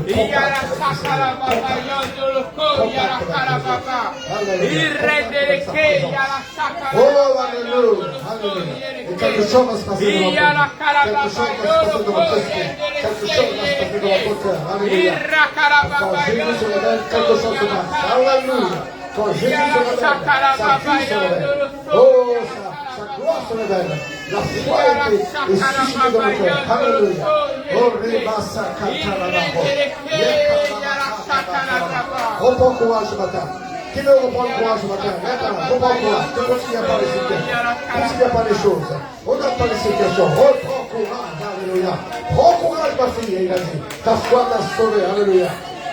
Yara sakara papa yondoro ko yara kara papa. Irendere ke yara sakara papa yondoro so yere ke. Quelque chose va se passer dans Yara votre kara quelque chose papa va se passer yondoro dans ko votre esprit. Quelque chose va se passer dans votre cœur. Alléluia. Ira kara Quand papa Jésus se yondoro révèle, quelque ko chose se yara passe. kara Alléluia. papa. Quand Jésus se révèle, sa vie se révèle. Oh, sa gloire se révèle. La foi est suscitée dans le cœur. Alléluia. Oh, Rebassa Katarabako. Reprends courage ce matin. Qui veut reprendre courage ce matin? Maintenant, reprends courage. Ne continue pas les situations. Continue pas les choses. Regarde pas les situations. Reprends courage. Alléluia. Prends courage, ma fille. Il a dit. Ta foi t'a sauvé. Alléluia.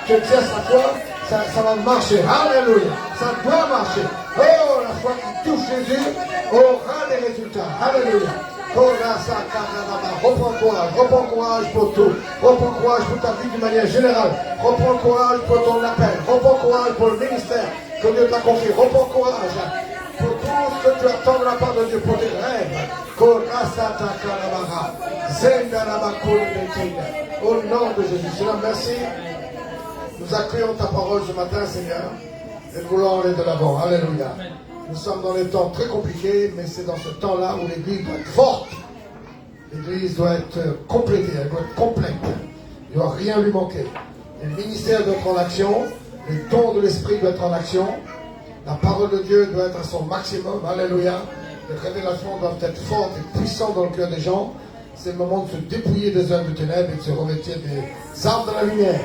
Tu tiens sa foi. Ça va marcher. Alléluia. Ça doit marcher. Oh, la foi qui touche Jésus aura des résultats. Alléluia. Reprends courage pour tout. Reprends courage pour ta vie d'une manière générale. Reprends courage pour ton appel. Reprends courage pour le ministère que Dieu t'a confié. Reprends courage pour tout ce que tu attends de la part de Dieu, pour tes rêves. Au nom de Jésus. Seigneur, merci. Nous accueillons ta parole ce matin, Seigneur, et nous voulons aller de l'avant. Alléluia. Nous sommes dans des temps très compliqués, mais c'est dans ce temps-là où l'Église doit être forte. L'Église doit être complétée, elle doit être complète. Il ne doit rien lui manquer. Le ministère doit être en action, les dons de l'Esprit doivent être en action, la parole de Dieu doit être à son maximum. Alléluia. Les révélations doivent être fortes et puissantes dans le cœur des gens. C'est le moment de se dépouiller des œuvres de ténèbres et de se revêtir des armes de la lumière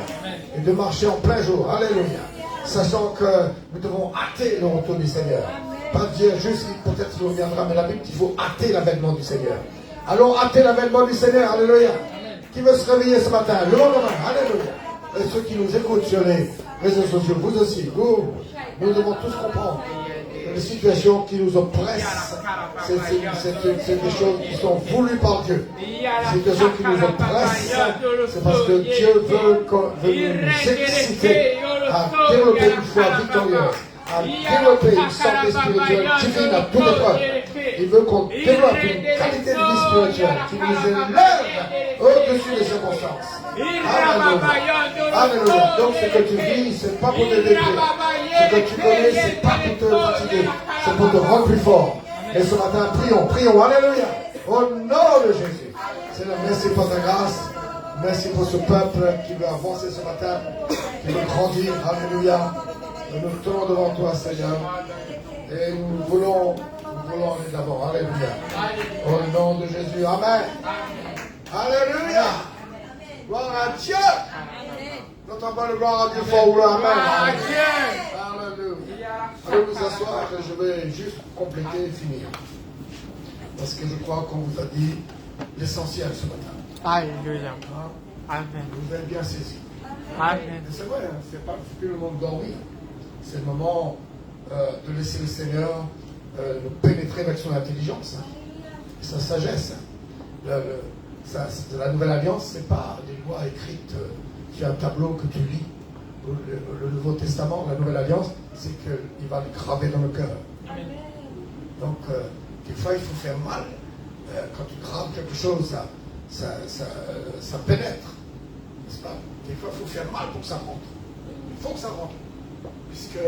et de marcher en plein jour. Alléluia. Sachant que nous devons hâter le retour du Seigneur. Pas dire juste peut-être qu'il reviendra, mais la Bible dit qu'il faut hâter l'avènement du Seigneur. Allons hâter l'avènement du Seigneur. Alléluia. Qui veut se réveiller ce matin? Le monde. Alléluia. Et ceux qui nous écoutent sur les réseaux sociaux, vous aussi, nous devons tous comprendre les situations qui nous oppressent. C'est des choses qui sont voulues par Dieu. Les situations qui nous oppressent, c'est parce que Dieu veut nous exciter à développer une foi victorieuse, à développer une santé spirituelle divine à toute épreuve. Il veut qu'on développe une qualité de vie spirituelle qui nous élève au-dessus des circonstances. Alléluia. Alléluia. Donc ce que tu vis, c'est pas pour te détruire. Ce que tu connais, c'est pas pour te fatiguer. C'est pour te rendre plus fort. Et ce matin, prions, prions. Alléluia. Au nom de Jésus. Seigneur, merci pour ta grâce. Merci pour ce peuple qui veut avancer ce matin, qui veut grandir. Alléluia. Nous nous tenons devant toi, Seigneur. Et nous voulons aller d'abord. Alléluia. Au nom de Jésus. Amen. Alléluia. Gloire à Dieu. N'entends pas le gloire à Dieu fort ou le Amen. Alléluia. Allez vous asseoir, je vais juste compléter et finir. Parce que je crois qu'on vous a dit l'essentiel ce matin. Alléluia. Amen. Vous avez bien saisi. Amen. C'est vrai, hein, c'est pas plus le monde dormir. C'est le moment de laisser le Seigneur nous pénétrer avec son intelligence, hein, et sa sagesse. Hein. La nouvelle alliance, c'est pas des lois écrites sur un tableau que tu lis. Le Nouveau Testament, la nouvelle alliance, c'est qu'il va les graver dans le cœur. Donc, des fois, il faut faire mal. Quand tu graves quelque chose, ça pénètre. N'est-ce pas? Des fois, il faut faire mal pour que ça rentre. Il faut que ça rentre. Puisque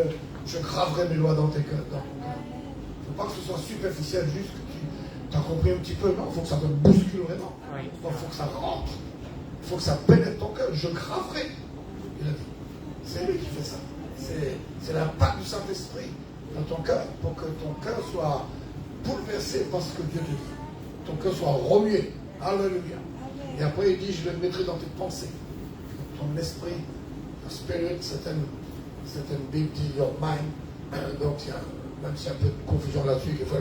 je graverai mes lois dans tes cœurs. Il ne faut pas que ce soit superficiel, juste que tu as compris un petit peu. Non, il faut que ça te bouscule vraiment. Il faut que ça rentre. Il faut que ça pénètre ton cœur. Je graverai. Il a dit. C'est lui qui fait ça. C'est l'impact du Saint-Esprit dans ton cœur pour que ton cœur soit bouleversé par ce que Dieu te dit. Ton cœur soit remué. Alléluia. Et après, il dit, je le mettrai dans tes pensées. Ton esprit, ton spirit, certaines Bibles disent your mind. Donc, même s'il y a un peu de confusion là-dessus, des fois,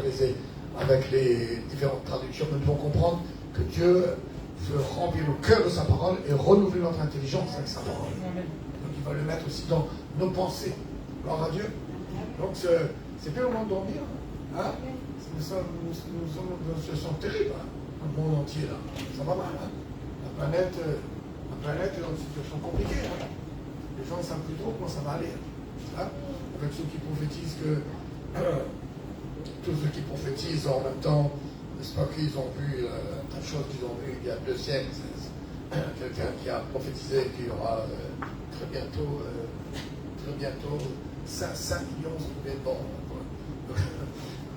avec les différentes traductions, nous devons comprendre que Dieu veut remplir le cœur de sa parole et renouveler notre intelligence avec sa parole. Donc, il va le mettre aussi dans nos pensées. Gloire à Dieu. Donc, c'est plus le moment de dormir. Hein? Nous sommes dans une situation terrible, hein, dans le monde entier, là. Ça va mal, hein? La planète est dans une situation compliquée, hein? Les gens ne savent plus trop comment ça va aller, hein? Avec ceux qui prophétisent tous ceux qui prophétisent en même temps, n'est-ce pas qu'ils ont vu tas de choses qu'ils ont vues il y a 2 siècles. Quelqu'un qui a prophétisé qu'il y aura très bientôt 5 millions de morts.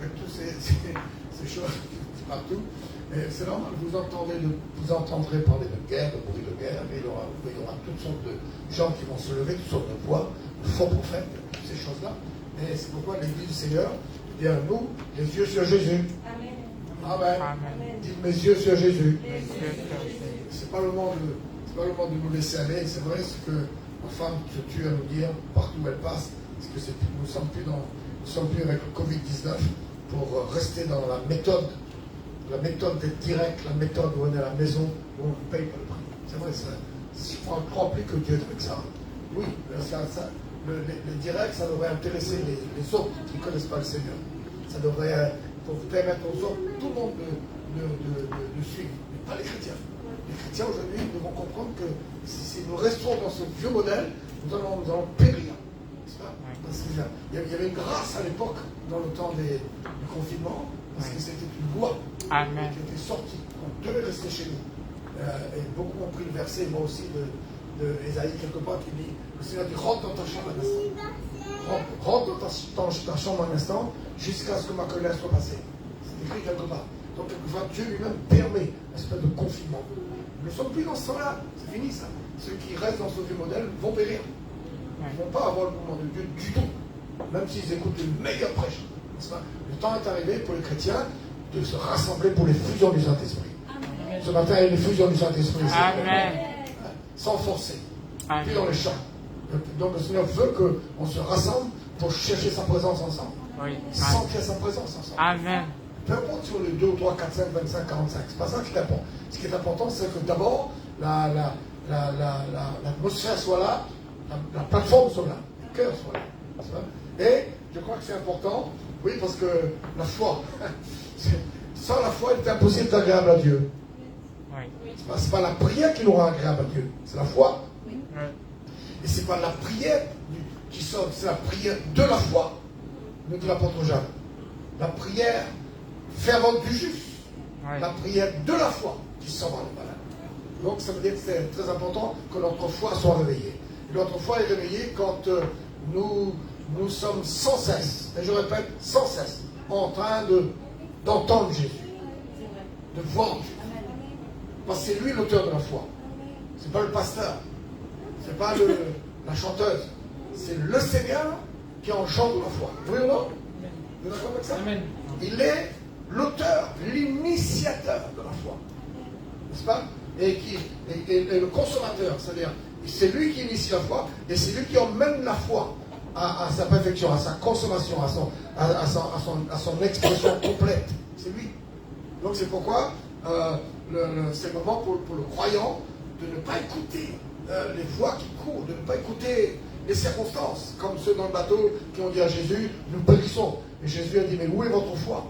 Avec toutes ces choses partout. C'est normal, vous entendrez parler de guerre, de bruit de guerre, mais il y aura toutes sortes de gens qui vont se lever, toutes sortes de voix, de faux prophètes, toutes ces choses-là. Et c'est pourquoi l'Église du Seigneur, eh bien, nous, les yeux sur Jésus. Amen. Dites mes yeux sur Jésus. C'est pas le moment de nous laisser aller. C'est vrai ce que ma femme se tue à nous dire partout où elle passe, parce que nous ne sommes plus avec le Covid-19 pour rester dans la méthode d'être direct, la méthode où on est à la maison, où on ne paye pas le prix. C'est vrai, on ne croit plus que Dieu est avec ça. Oui, le direct, ça devrait intéresser les autres qui ne connaissent pas le Seigneur. Ça devrait pour permettre aux autres, tout le monde de suivre, mais pas les chrétiens. Les chrétiens aujourd'hui, nous devons comprendre que si nous restons dans ce vieux modèle, nous allons périr. Parce qu'il y avait une grâce à l'époque, dans le temps du confinement, parce que c'était une loi qui était sortie. On devait rester chez nous. Et beaucoup ont pris le verset, moi aussi, de Ésaïe, quelque part, qui dit, le Seigneur dit, rentre dans ta chambre un instant. Rentre dans ta chambre un instant, jusqu'à ce que ma colère soit passée. C'est écrit quelque part. Donc, quelquefois, Dieu lui-même permet un espèce de confinement. Nous ne sommes plus dans ce temps-là. C'est fini, ça. Ceux qui restent dans ce vieux modèle vont périr. Ils ne vont pas avoir le mouvement de Dieu du tout. Même s'ils écoutent le meilleur prêche. Le temps est arrivé pour les chrétiens de se rassembler pour les fusions du Saint-Esprit. Ce matin, il y a une fusion du Saint-Esprit. Sans forcer. Puis dans les champs. Donc le Seigneur veut qu'on se rassemble pour chercher sa présence ensemble. Sentir sa présence ensemble. Amen. Peu importe sur les 2, 3, 4, 5, 25, 45. C'est pas ça qui est important. Ce qui est important, c'est que d'abord, l'atmosphère soit là, la plateforme soit là, le cœur soit là. Et je crois que c'est important, oui, parce que la foi, sans la foi, il est impossible d'agréable à Dieu. C'est pas la prière qui nous rend agréable à Dieu, c'est la foi. Et c'est pas la prière qui sort, c'est la prière de la foi, nous dit l'apôtre Jean. La prière fervente du juste, la prière de la foi qui sauve les malades. Donc ça veut dire que c'est très important que notre foi soit réveillée. Et notre foi est réveillée quand nous sommes sans cesse, et je répète, sans cesse, en train d'entendre Jésus, de voir Jésus. Parce que c'est lui l'auteur de la foi. C'est pas le pasteur, c'est pas la chanteuse, c'est le Seigneur qui enchante la foi. Oui ou non? Vous êtes d'accord avec ça? Amen. Il est l'auteur, l'initiateur de la foi. N'est-ce pas? Et le consommateur, c'est-à-dire, c'est lui qui initie la foi et c'est lui qui emmène la foi à sa perfection, à sa consommation, à son expression complète. C'est lui. Donc c'est pourquoi c'est le moment pour le croyant de ne pas écouter les voix qui courent, de ne pas écouter les circonstances, comme ceux dans le bateau qui ont dit à Jésus, nous périssons. Et Jésus a dit, mais où est votre foi?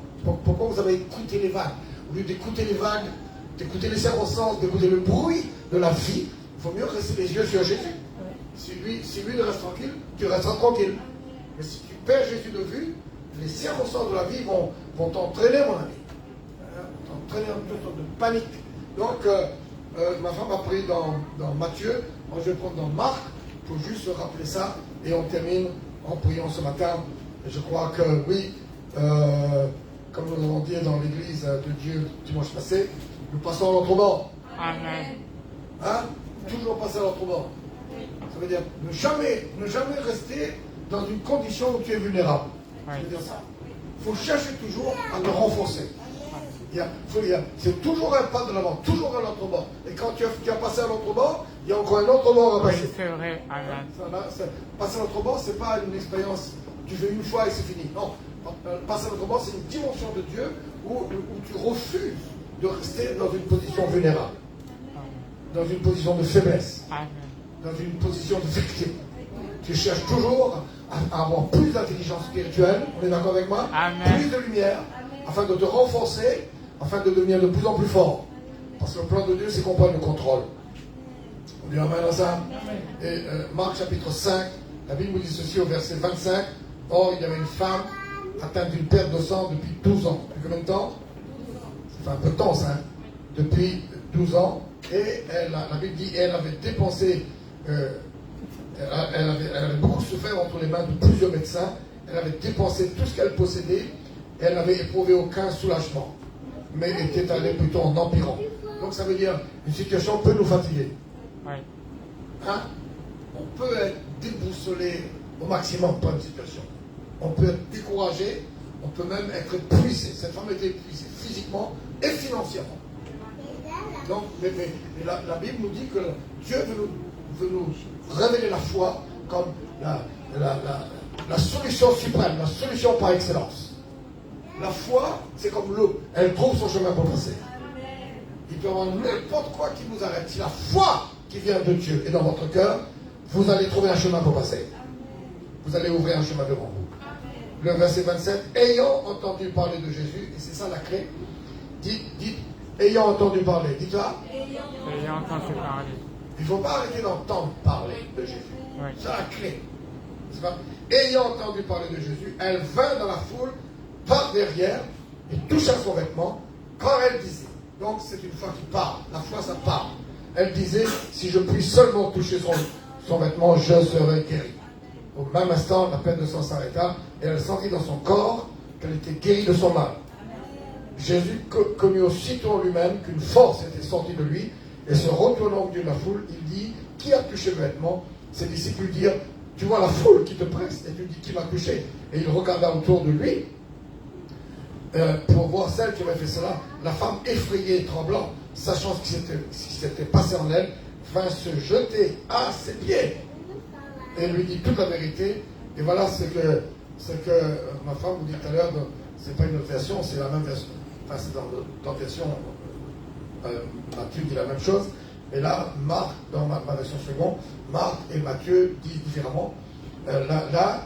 Pourquoi vous avez écouté les vagues? Au lieu d'écouter les vagues, d'écouter les circonstances, d'écouter le bruit de la vie, il vaut mieux rester les yeux sur Jésus. Si lui reste tranquille, tu resteras tranquille. Mais si tu perds Jésus de vue, les circonstances de la vie vont t'entraîner, mon ami. T'entraîner dans une sorte de panique. Donc, ma femme a pris dans Matthieu, moi je vais prendre dans Marc, pour juste se rappeler ça, et on termine en priant ce matin. Et je crois que oui, comme nous l'avons dit dans l'église de Dieu dimanche passé, nous passons à l'autre bord. Amen. Hein? Toujours passer à l'autre bord. Ça veut dire ne jamais rester dans une condition où tu es vulnérable. Oui. Ça veut dire ça. Il faut chercher toujours à te renforcer. C'est toujours un pas de l'avant, toujours à l'autre bord. Et quand tu as passé à l'autre bord, il y a encore un autre bord à Oui, passer. c'est vrai. Amen. Passer à l'autre bord, ce n'est pas une expérience, tu fais une fois et c'est fini. Non. Passer à l'autre bord, c'est une dimension de Dieu où tu refuses de rester dans une position vulnérable, dans une position de faiblesse, Amen. dans une position de victime. Tu cherches toujours à avoir plus d'intelligence spirituelle, on est d'accord avec moi? Amen. Plus de lumière, afin de te renforcer, afin de devenir de plus en plus fort. Parce que le plan de Dieu, c'est qu'on prenne le contrôle. On dit amen à ça? Et Marc chapitre 5, la Bible nous dit ceci au verset 25. Or, il y avait une femme atteinte d'une perte de sang depuis 12 ans. Depuis combien de temps? Ça fait un peu de temps, ça. Hein? Depuis 12 ans. Et la Bible dit, elle avait dépensé, elle avait beaucoup souffert entre les mains de plusieurs médecins. Elle avait dépensé tout ce qu'elle possédait. Et elle n'avait éprouvé aucun soulagement. Mais était allée plutôt en empirant. Donc ça veut dire, une situation peut nous fatiguer. Oui. Hein? On peut être déboussolé au maximum par une situation. On peut être découragé, on peut même être épuisé. Cette femme était épuisée physiquement et financièrement. Donc, mais la Bible nous dit que Dieu veut nous révéler la foi comme la solution suprême, la solution par excellence. La foi, c'est comme l'eau, elle trouve son chemin pour passer. Il peut y avoir n'importe quoi qui vous arrête. Si la foi qui vient de Dieu est dans votre cœur, vous allez trouver un chemin pour passer. Vous allez ouvrir un chemin devant vous. Le verset 27, ayant entendu parler de Jésus, et c'est ça la clé, dites, ayant entendu parler, dites-là. Ayant entendu parler. Il ne faut pas arrêter d'entendre parler de Jésus. Oui. C'est la clé. C'est pas? Ayant entendu parler de Jésus, elle vint dans la foule par derrière et toucha son vêtement quand elle disait. Donc c'est une foi qui parle. La foi, ça parle. Elle disait, si je puis seulement toucher son vêtement, je serai guéri. Au même instant, la peine de sang s'arrêta et elle sentit dans son corps qu'elle était guérie de son mal. Jésus connut aussitôt en lui-même qu'une force était sortie de lui et se retournant au milieu de la foule, il dit, qui a touché le vêtement? Ses disciples dirent, tu vois la foule qui te presse et tu dis, qui m'a touché? Et il regarda autour de lui pour voir celle qui avait fait cela. La femme effrayée et tremblant, sachant ce qui s'était passé en elle, vint se jeter à ses pieds et lui dit toute la vérité. Et voilà ce que ma femme vous dit tout à l'heure. C'est pas une autre version, c'est la même version. Enfin, c'est dans la version Matthieu dit la même chose. Et là, Marc, dans ma version seconde, Marc et Matthieu disent différemment. Là,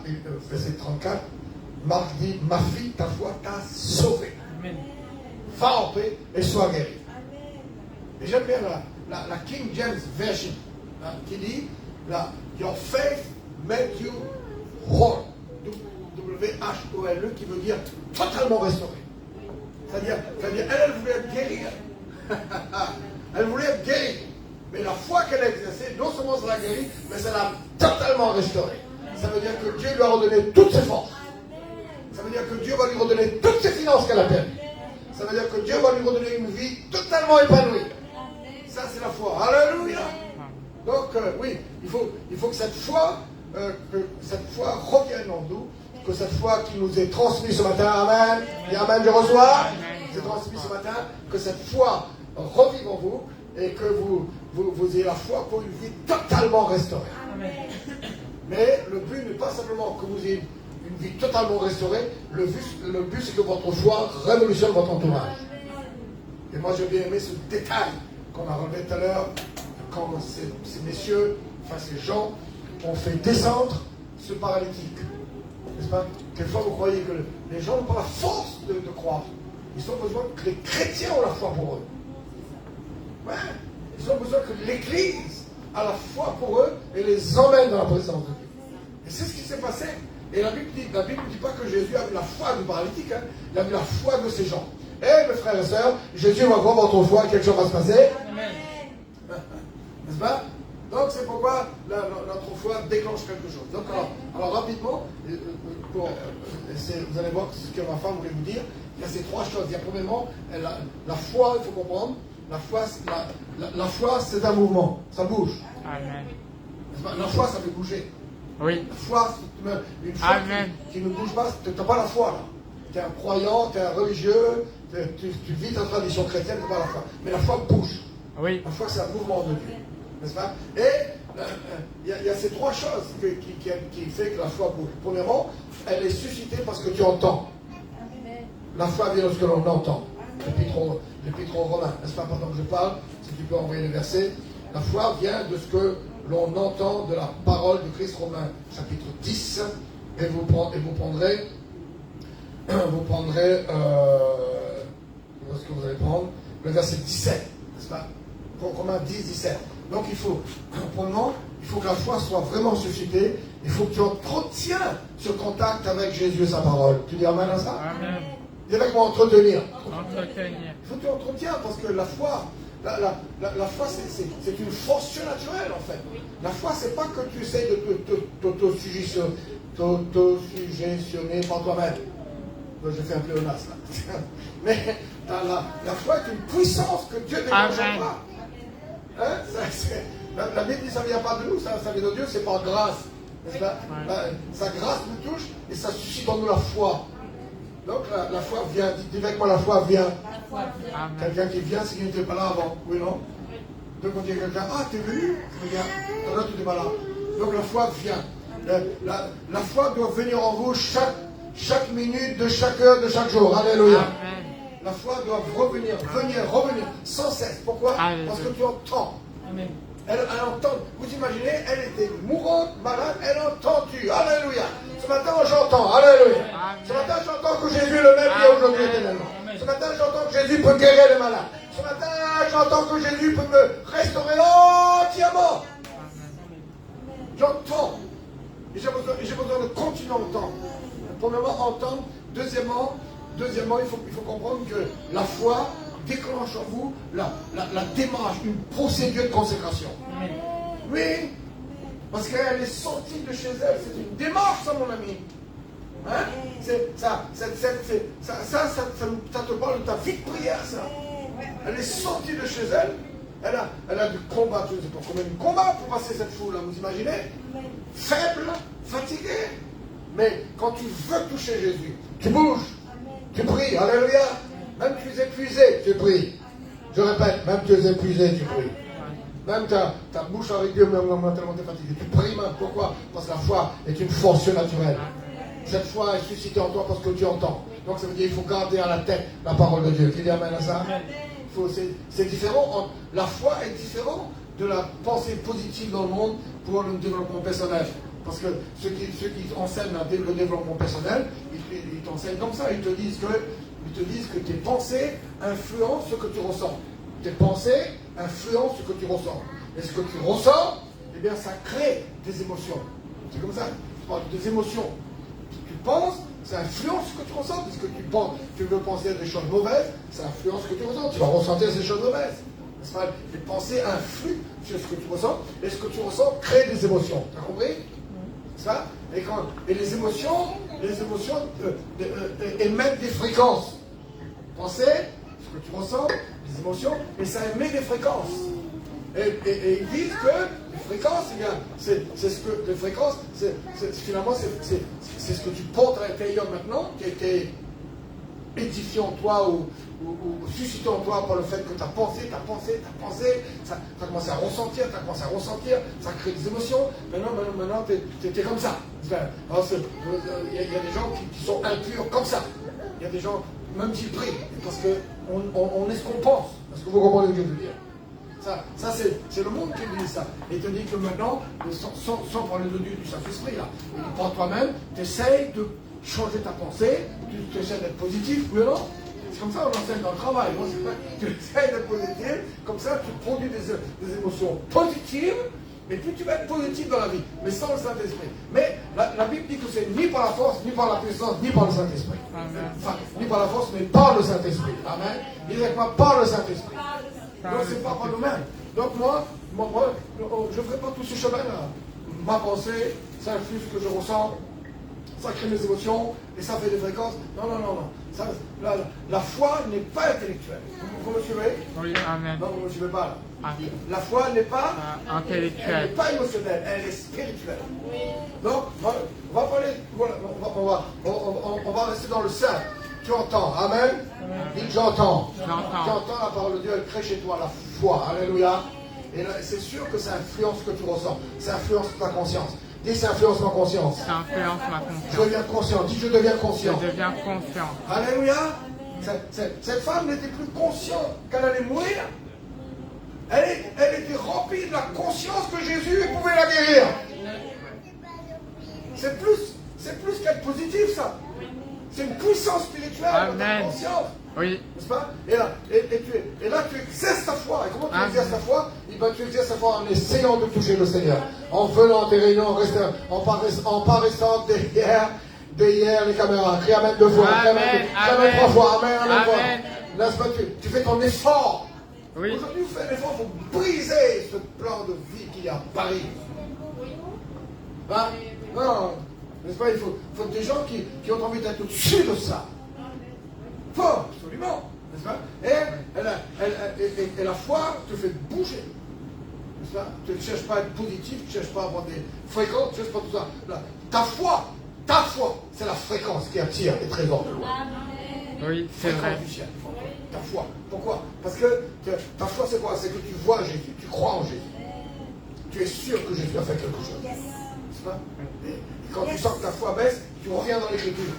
verset 34, Marc dit, ma fille, ta foi t'a sauvée. Amen. Va en paix et sois guérie. Et j'aime bien la King James Version qui dit, your faith made you whole. W-H-O-L-E, qui veut dire totalement restauré. C'est-à-dire elle voulait être guérie. Elle voulait être guérie. Mais la foi qu'elle a exercée, non seulement ça l'a guérie, mais ça l'a totalement restaurée. Ça veut dire que Dieu lui a redonné toutes ses forces. Ça veut dire que Dieu va lui redonner toutes ses finances qu'elle a perdues. Ça veut dire que Dieu va lui redonner une vie totalement épanouie. Ça, c'est la foi. Alléluia. Donc, oui, il faut que cette foi revienne en nous, que cette foi qui nous est transmise ce matin, amen, et amen, je reçois, c'est transmis ce matin, que cette foi revive en vous et que vous ayez la foi pour une vie totalement restaurée. Amen. Mais le but n'est pas simplement que vous ayez une vie totalement restaurée, le but c'est que votre foi révolutionne votre entourage. Et moi j'ai bien aimé ce détail qu'on a relevé tout à l'heure, quand ces messieurs, enfin ces gens, ont fait descendre ce paralytique. N'est-ce pas? Quelquefois vous croyez que les gens n'ont pas la force de croire. Ils ont besoin que les chrétiens ont la foi pour eux. Ouais. Ils ont besoin que l'Église a la foi pour eux et les emmène dans la présence de Dieu. Et c'est ce qui s'est passé. Et la Bible ne dit pas que Jésus a eu la foi du paralytique, hein. Il a eu la foi de ces gens. Eh mes frères et sœurs, Jésus va voir votre foi, quelque chose va se passer. Amen. N'est-ce pas? Donc c'est pourquoi notre foi déclenche quelque chose. Donc alors rapidement, vous allez voir ce que ma femme voulait vous dire. Il y a ces trois choses. Il y a premièrement, la foi, il faut comprendre, la foi c'est un mouvement, ça bouge. Amen. La foi ça fait bouger. Oui. La foi, une foi qui ne bouge pas, tu n'as pas la foi là. Tu es un croyant, tu es un religieux, tu vis ta tradition chrétienne, tu n'as pas la foi. Mais la foi bouge. Oui. La foi c'est un mouvement de Dieu. N'est-ce pas? Et il y a ces trois choses qui fait que la foi bouge. Premièrement, elle est suscitée parce que tu entends. La foi vient lorsque l'on entend. L'épître aux Romains, n'est-ce pas? Pendant que je parle, si tu peux envoyer le verset. La foi vient de ce que l'on entend de la parole de Christ. Romains, chapitre 10. Et vous prendrez où est-ce que vous allez prendre? Le verset 17, n'est-ce pas? Romains 10, 17. Donc premièrement, il faut que la foi soit vraiment suscitée. Il faut que tu entretiens ce contact avec Jésus et sa parole. Tu dis amen à ça? Amen. Dis avec moi, entretenir. Entretenir. Il faut que tu entretiens parce que la foi, la foi c'est une force surnaturelle en fait. La foi, c'est pas que tu essaies de t'auto-suggestionner par toi-même. J'ai fait un pléonasme là. Mais la foi est une puissance que Dieu ne déclenche pas. Hein? La Bible dit que ça ne vient pas de nous, ça vient de Dieu, c'est par grâce. N'est-ce pas? Sa grâce nous touche et ça suscite en nous la foi. Donc la foi vient, dis avec moi, la foi vient. Quelqu'un qui vient, c'est qu'il n'était pas là avant. Oui, non? Donc on dit à quelqu'un, ah, t'es venu? Regarde, là tu n'es pas là. Donc la foi vient. La foi doit venir en vous chaque minute, de chaque heure, de chaque jour. Alléluia. Amen. La foi doit revenir, sans cesse. Pourquoi? Parce que tu entends. Amen. Elle entend. Vous imaginez, elle était mourante, malade, elle a entendu. Alléluia. Ce matin, j'entends. Alléluia. Ce matin, j'entends que Jésus est le même hier, aujourd'hui, éternellement. Ce matin, j'entends que Jésus peut guérir les malades. Ce matin, j'entends que Jésus peut me restaurer entièrement. J'entends. Et j'ai besoin de continuer à entendre. Premièrement, entendre. Deuxièmement, il faut comprendre que la foi déclenche en vous la démarche, une procédure de consécration. Oui, parce qu'elle est sortie de chez elle. C'est une démarche, ça, mon ami. Hein? Ça te parle de ta vie de prière, ça. Elle est sortie de chez elle. Elle a dû combattre, je ne sais pas combien de combats pour passer cette foule-là, vous imaginez? Faible, fatiguée. Mais quand tu veux toucher Jésus, tu bouges, tu pries, alléluia. Même tu es épuisé, tu pries. Je répète, même tu es épuisé, tu pries. Même ta bouche avec Dieu, même tellement tu es fatigué. Tu pries même. Pourquoi? Parce que la foi est une force surnaturelle. Cette foi est suscitée en toi parce que tu entends. Donc ça veut dire qu'il faut garder à la tête la parole de Dieu. Qui dit amen à ça? C'est différent. La foi est différente de la pensée positive dans le monde pour le développement personnel. Parce que ceux qui enseignent le développement personnel, ils t'enseignent comme ça. Ils te disent que tes pensées influencent ce que tu ressens. Tes pensées influencent ce que tu ressens. Et ce que tu ressens, eh bien, ça crée des émotions. C'est comme ça. Tu parles des émotions. Tu penses, ça influence ce que tu ressens. Parce que tu veux penser à des choses mauvaises, ça influence ce que tu ressens. Tu vas ressentir ces choses mauvaises. N'est-ce pas? Les pensées influent sur ce que tu ressens, et ce que tu ressens crée des émotions. Tu as compris? Ça? Et les émotions émettent des fréquences. Pensez, ce que tu ressens, les émotions, et ça émet des fréquences. Et ils disent que les fréquences, eh bien, c'est ce que les fréquences, finalement, c'est ce que tu portes à l'intérieur maintenant, qui a été édifié en toi ou suscité en toi par le fait que tu as pensé, ça a commencé à ressentir, ça crée des émotions. Maintenant tu es comme ça. Alors, il y a des gens qui sont impurs comme ça. Il y a des gens, même s'ils prient, parce qu'on est ce qu'on pense. Est-ce que vous comprenez ce que je veux dire? Ça c'est le monde qui dit ça. Et te dit que maintenant, sans parler de Dieu, du Saint-Esprit, là, par toi-même, tu essayes de changer ta pensée, tu essaies d'être positif, oui ou non? C'est comme ça qu'on enseigne dans le travail. Tu essaies d'être positif, comme ça tu produis des émotions positives, et puis tu vas être positif dans la vie, mais sans le Saint-Esprit. Mais la Bible dit que c'est ni par la force, ni par la puissance, ni par le Saint-Esprit. Enfin, ni par la force, mais par le Saint-Esprit. Amen. Directement par le Saint-Esprit. Donc c'est pas par nous-mêmes. Donc moi, je ne ferai pas tout ce chemin-là. Ma pensée, ça influe ce que je ressens, ça crée des émotions, et ça fait des fréquences. Non. La foi n'est pas intellectuelle. Vous me suivez? Oui, amen. Non, vous ne me suivez pas là. Amen. La foi n'est pas intellectuelle. Elle n'est pas émotionnelle, elle est spirituelle. Donc, on va parler, voilà, on va rester dans le saint. Tu entends, amen. Dites j'entends. Tu entends la parole de Dieu, elle crée chez toi la foi. Alléluia. Et c'est sûr que ça influence ce que tu ressens. Ça influence ta conscience. Dis, ça influence ma conscience. Ça influence ma conscience. Je deviens conscient. Dis, je deviens conscient. Je deviens conscient. Alléluia. Cette femme n'était plus consciente qu'elle allait mourir. Elle était remplie de la conscience que Jésus pouvait la guérir. C'est plus qu'être positif, ça. C'est une puissance spirituelle dans ta conscience. Oui. N'est-ce pas? Et là, tu exerces ta foi. Et comment tu exerces ta foi? Tu exerces ta foi en essayant de toucher le Seigneur. En venant à tes réunions, en pas restant derrière les caméras. Crie Amen 2 fois. Amen 3 fois. Amen 3 fois. N'est-ce pas? Tu fais ton effort. Oui. Aujourd'hui, vous faites l'effort pour briser ce plan de vie qu'il y a à Paris. Hein? Non. N'est-ce pas? Il faut des gens qui ont envie d'être au-dessus de ça. Fort, absolument. N'est-ce pas? Et la foi te fait bouger. N'est-ce pas? Tu ne cherches pas à être positif, tu ne cherches pas à avoir des fréquences, tu ne cherches pas tout ça. Là, ta foi, c'est la fréquence qui attire les trésors de l'eau. Oui, c'est vrai. Du ciel. Ta foi. Pourquoi? Parce que ta foi, c'est quoi? C'est que tu vois Jésus, tu crois en Jésus. Tu es sûr que Jésus a fait quelque chose. N'est-ce pas? Et quand tu sens que ta foi baisse, tu reviens dans l'écriture.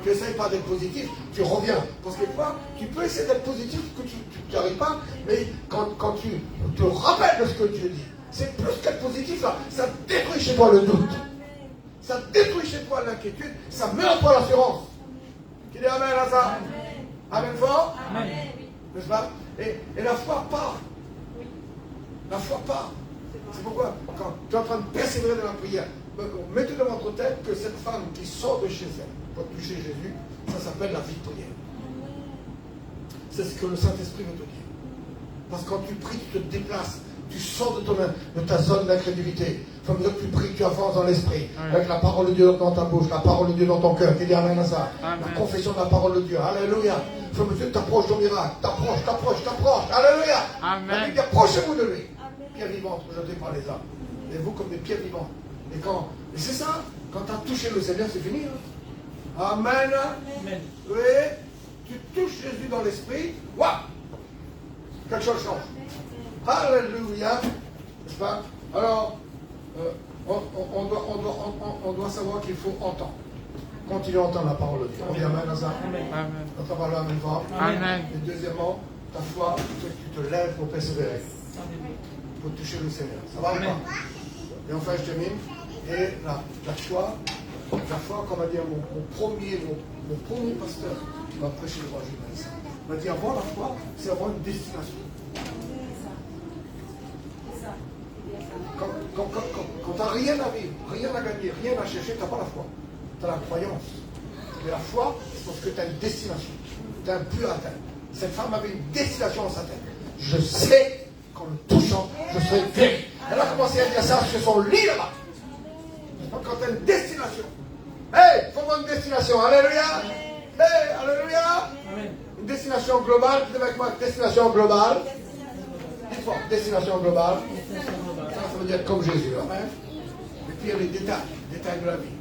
Tu n'essayes pas d'être positif, tu reviens. Parce que quoi? Tu peux essayer d'être positif, que tu n'y arrives pas, mais quand tu te rappelles de ce que Dieu dit, c'est plus qu'être positif, là, ça détruit chez toi le doute. Ça détruit chez toi l'inquiétude, ça met en toi l'assurance. Qui dit Amen à ça? Amen fort? Amen. N'est-ce pas? Et la foi part. La foi part. C'est pourquoi, quand tu es en train de persévérer dans la prière, mettez dans votre tête que cette femme qui sort de chez elle pour toucher Jésus, ça s'appelle la vie de prière. C'est ce que le Saint-Esprit veut te dire. Parce que quand tu pries, tu te déplaces, tu sors de ta zone d'incrédulité. Comme que tu pries, tu avances dans l'esprit, avec la parole de Dieu dans ta bouche, la parole de Dieu dans ton cœur. Qui dit Amen à ça? La confession de la parole de Dieu. Alléluia. Comme Dieu t'approche ton miracle. T'approche. Alléluia. Amen. La Bible dit, approchez-vous de lui. Pierre vivante, rejetée par les âmes. Et vous comme des pierres vivantes. Et c'est ça, quand tu as touché le Seigneur, c'est fini. Hein? Amen. Amen. Oui, tu touches Jésus dans l'esprit, waouh, quelque chose change. Alléluia. N'est-ce pas? Alors, on doit savoir qu'il faut entendre. Continuez à entendre la parole de Dieu. On dit Amen à ça. Amen. On parle Amen fort. Amen. Et deuxièmement, ta foi, tu te lèves pour persévérer. Pour toucher le Seigneur. Ça va ou pas? Et enfin, je termine. Et la foi, comme a dit mon premier pasteur qui m'a prêché l'évangile, il m'a dit avoir la foi, c'est avoir une destination. Quand tu n'as rien à vivre, rien à gagner, rien à chercher, tu n'as pas la foi. Tu as la croyance. Mais la foi, c'est parce que tu as une destination. Tu as un but à atteindre. Cette femme avait une destination dans sa tête. je sais qu'en le touchant, je serai guéri. Elle a commencé à dire ça sur son lit là-bas. Quand elle a une destination. Hey, faut voir une destination. Alléluia. Hey, alléluia. Une destination globale. Dites avec moi, destination globale. Dites-moi, destination globale. Ça veut dire comme Jésus. Amen. Et puis il y a les détails de la vie.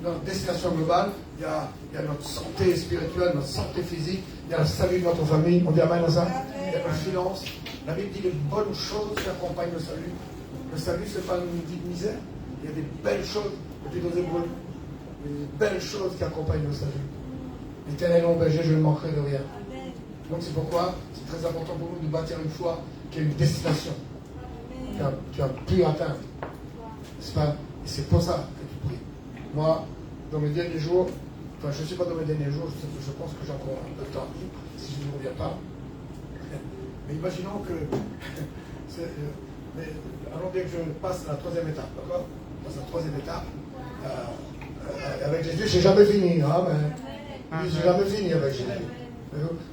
Dans la destination globale, il y a notre santé spirituelle, notre santé physique, il y a le salut de notre famille. On dit amen à ça. Il y a nos finances. La Bible dit les bonnes choses qui accompagnent le salut. Le salut, ce n'est pas une vie de misère. Il y a des belles choses, des belles choses qui accompagnent le salut. L'Éternel est mon berger, je ne manquerai de rien. Donc c'est pourquoi c'est très important pour nous de bâtir une foi qui a une destination. Tu as pu atteindre. C'est pas, et c'est pour ça que tu pries. Moi, dans mes derniers jours, enfin je ne sais pas dans mes derniers jours, je pense que j'ai encore un peu de temps si je ne reviens pas. Mais imaginons que mais allons bien que je passe à la troisième étape, d'accord? Je passe à la troisième étape. Avec Jésus, c'est jamais fini. Hein, mais c'est jamais fini avec Jésus.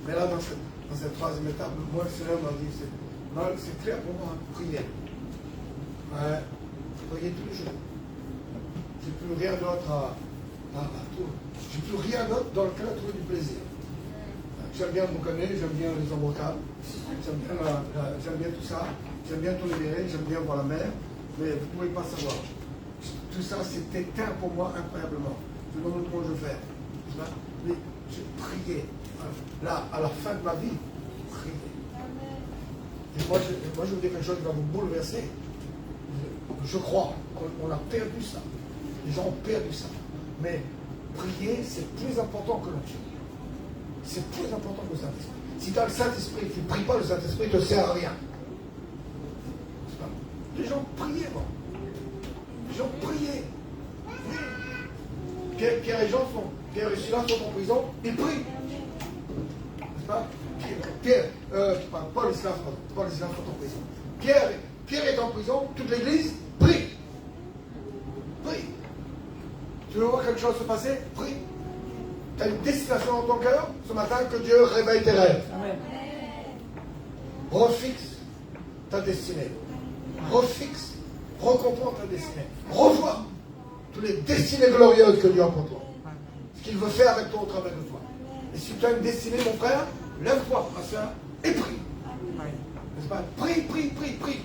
Mais là, dans cette troisième étape, moi, le Seigneur m'a dit, c'est clair pour moi, prier. Ouais, prier tous les jours. J'ai plus rien d'autre à tout. J'ai plus rien d'autre dans lequel trouver du plaisir. J'aime bien me connaître, j'aime bien les embocades, j'aime bien tout ça, j'aime bien tolérer, j'aime bien voir la mer, mais vous ne pouvez pas savoir. Tout ça, c'est éteint pour moi incroyablement. Je ne sais pas comment je vais faire. Mais j'ai prié. Là, à la fin de ma vie, prier. Et moi, je vous dis quelque chose qui va vous bouleverser. Je crois qu'on a perdu ça. Les gens ont perdu ça. Mais prier, c'est plus important que l'onction. C'est plus important que le Saint-Esprit. Si tu as le Saint-Esprit, tu ne pries pas, le Saint-Esprit ne te sert à rien. Les gens priaient, moi. Les gens priaient. Oui. Pierre et Silas sont en prison, ils prient. N'est-ce pas? Paul et Silas sont en prison. Pierre est en prison, toute l'église prie. Prie. Tu veux voir quelque chose se passer? Prie. Tu as une destination dans ton cœur ce matin, que Dieu réveille tes rêves. Amen. Refixe ta destinée. Refixe, recomprends ta destinée. Revois toutes les destinées glorieuses que Dieu a pour toi. Ce qu'il veut faire avec toi au travers de toi. Et si tu as une destinée, mon frère, lève-toi, ma soeur, et prie. N'est-ce pas? Prie, prie, prie, prie.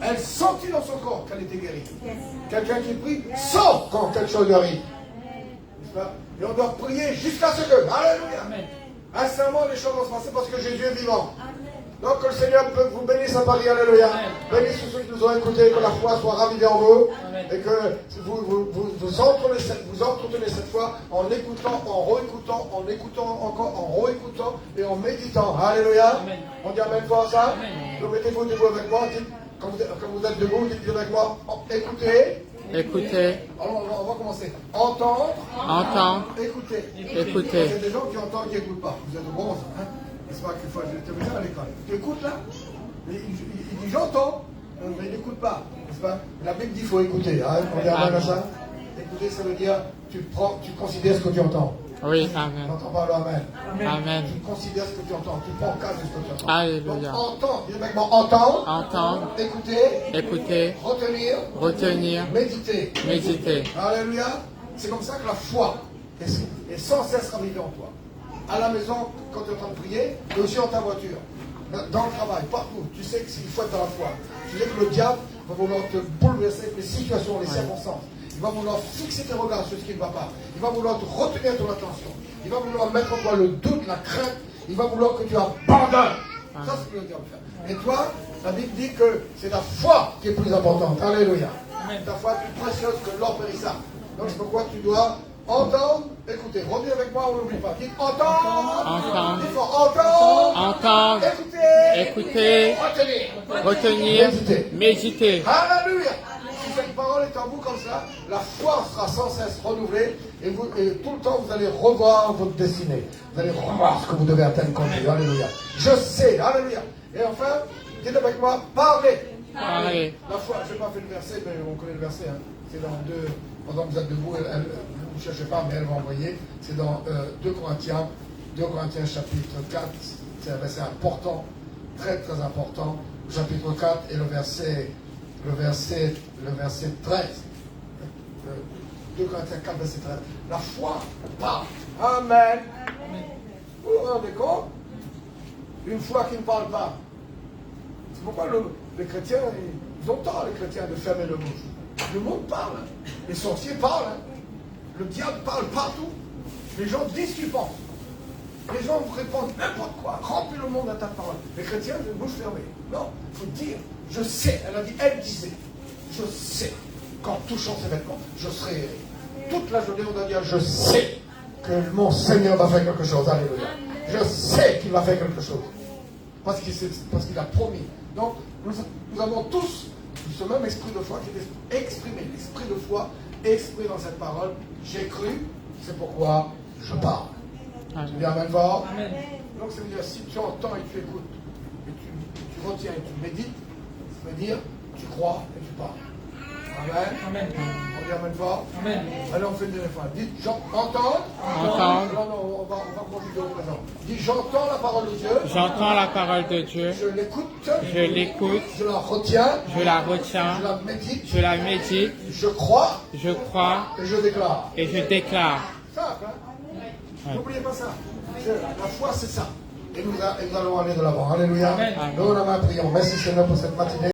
Elle sentit dans son corps qu'elle était guérie. Quelqu'un qui prie sent quand quelque chose lui arrive. N'est-ce pas? Et on doit prier jusqu'à ce que, alléluia, instamment les choses vont se passer parce que Jésus est vivant. Donc que le Seigneur vous bénisse à Paris, alléluia. Bénisse tous ceux qui nous ont écoutés, que la foi soit ravivée en vous. Et que vous entretenez cette foi en écoutant, en réécoutant, en écoutant encore, en réécoutant et en méditant. Alléluia. On dit amen pour ça. Donc mettez-vous debout avec moi. Dites, quand vous êtes debout, dites avec moi, écoutez. Écoutez. Alors, on va commencer. Entendre. Entendre. Écouter. Écouter. Il y a des gens qui entendent qui n'écoutent pas. Vous êtes bons, hein? C'est pas qu'il faut te dire à l'école. Tu écoutes là? Il dit j'entends, mais il n'écoute pas. N'est-ce pas? La Bible dit qu'il faut écouter. Hein? On dit amen à ça. Écouter, ça veut dire tu considères ce que tu entends. Oui, amen. Tu n'entends pas le amen. Amen. Tu considères ce que tu entends. Tu prends cas de ce que tu entends. Alléluia. Donc entendre, dis avec moi, entendre. Entendre. Écouter. Écouter. Retenir. Méditer. Alléluia. C'est comme ça que la foi est sans cesse ravivée en toi. À la maison, quand tu es en train de prier, mais aussi en ta voiture, dans le travail, partout. Tu sais qu'il faut être dans la foi. Tu sais que le diable va vouloir te bouleverser les situations, les circonstances. Il va vouloir fixer tes regards sur ce qui ne va pas. Il va vouloir te retenir ton attention. Il va vouloir mettre en toi le doute, la crainte. Il va vouloir que tu abandonnes. Ça, c'est ce que le diable fait. Et toi, la Bible dit que c'est la foi qui est plus importante. Alléluia. Ta foi est plus précieuse que l'or périssable. Donc c'est pourquoi tu dois entendre, écoutez. Revenez avec moi, on n'oublie pas. Dites entendre. Dites entendre. Écouter. Retenir. Méditer. Alléluia. Si cette parole est en vous comme ça, la foi sera sans cesse renouvelée et tout le temps vous allez revoir votre destinée. Vous allez revoir ce que vous devez atteindre comme Dieu. Alléluia. Je sais. Alléluia. Et enfin, dites avec moi, parlez. La foi, je n'ai pas fait le verset, mais on connaît le verset. Hein. C'est dans 2, pendant que vous êtes debout, vous ne cherchez pas, mais elle va envoyer. C'est dans 2 Corinthiens chapitre 4. C'est un verset important. très très important, au chapitre 4 et le verset 13. 2 Corinthiens 4, verset 13. La foi parle. Amen. Vous vous rendez compte? Une foi qui ne parle pas. C'est pourquoi les chrétiens, ils ont tort, les chrétiens, de fermer le bouche. Le monde parle. Les sorciers parlent. Le diable parle partout. Les gens disent ce qu'ils pensent. Les gens vous répondent n'importe quoi. Remplis le monde à ta parole. Les chrétiens, ont une bouche fermée. Non, il faut dire, je sais. Elle disait, je sais. Qu'en touchant ses vêtements, je serai guéri. Toute la journée, on doit dire, je sais que mon Seigneur va faire quelque chose. Alléluia. Je sais qu'il va faire quelque chose. Parce qu'il a promis. Donc, nous avons tous ce même esprit de foi qui est exprimé. L'esprit de foi exprimé dans cette parole. J'ai cru, c'est pourquoi je parle. Tu dis amen fort. Donc, ça veut dire, si tu entends et tu écoutes, et tu retiens et tu médites, ça veut dire, tu crois et tu parles. Amen. Amen. On dit amen fort. Amen. Allez, on fait une dernière fois. Dites, entendre. Non, on va conjuguer au présent. Dis, j'entends la parole de Dieu. J'entends la parole de Dieu. Je l'écoute. Je l'écoute. Je la retiens. Je la retiens. Je la médite. Je la médite. Je crois. Je crois. Et je déclare. Et je déclare. Simple, hein? N'oubliez pas ça. La foi, c'est ça. Et nous allons aller de l'avant. Alléluia. Amen. Nous, on a prions. Merci Seigneur pour cette matinée.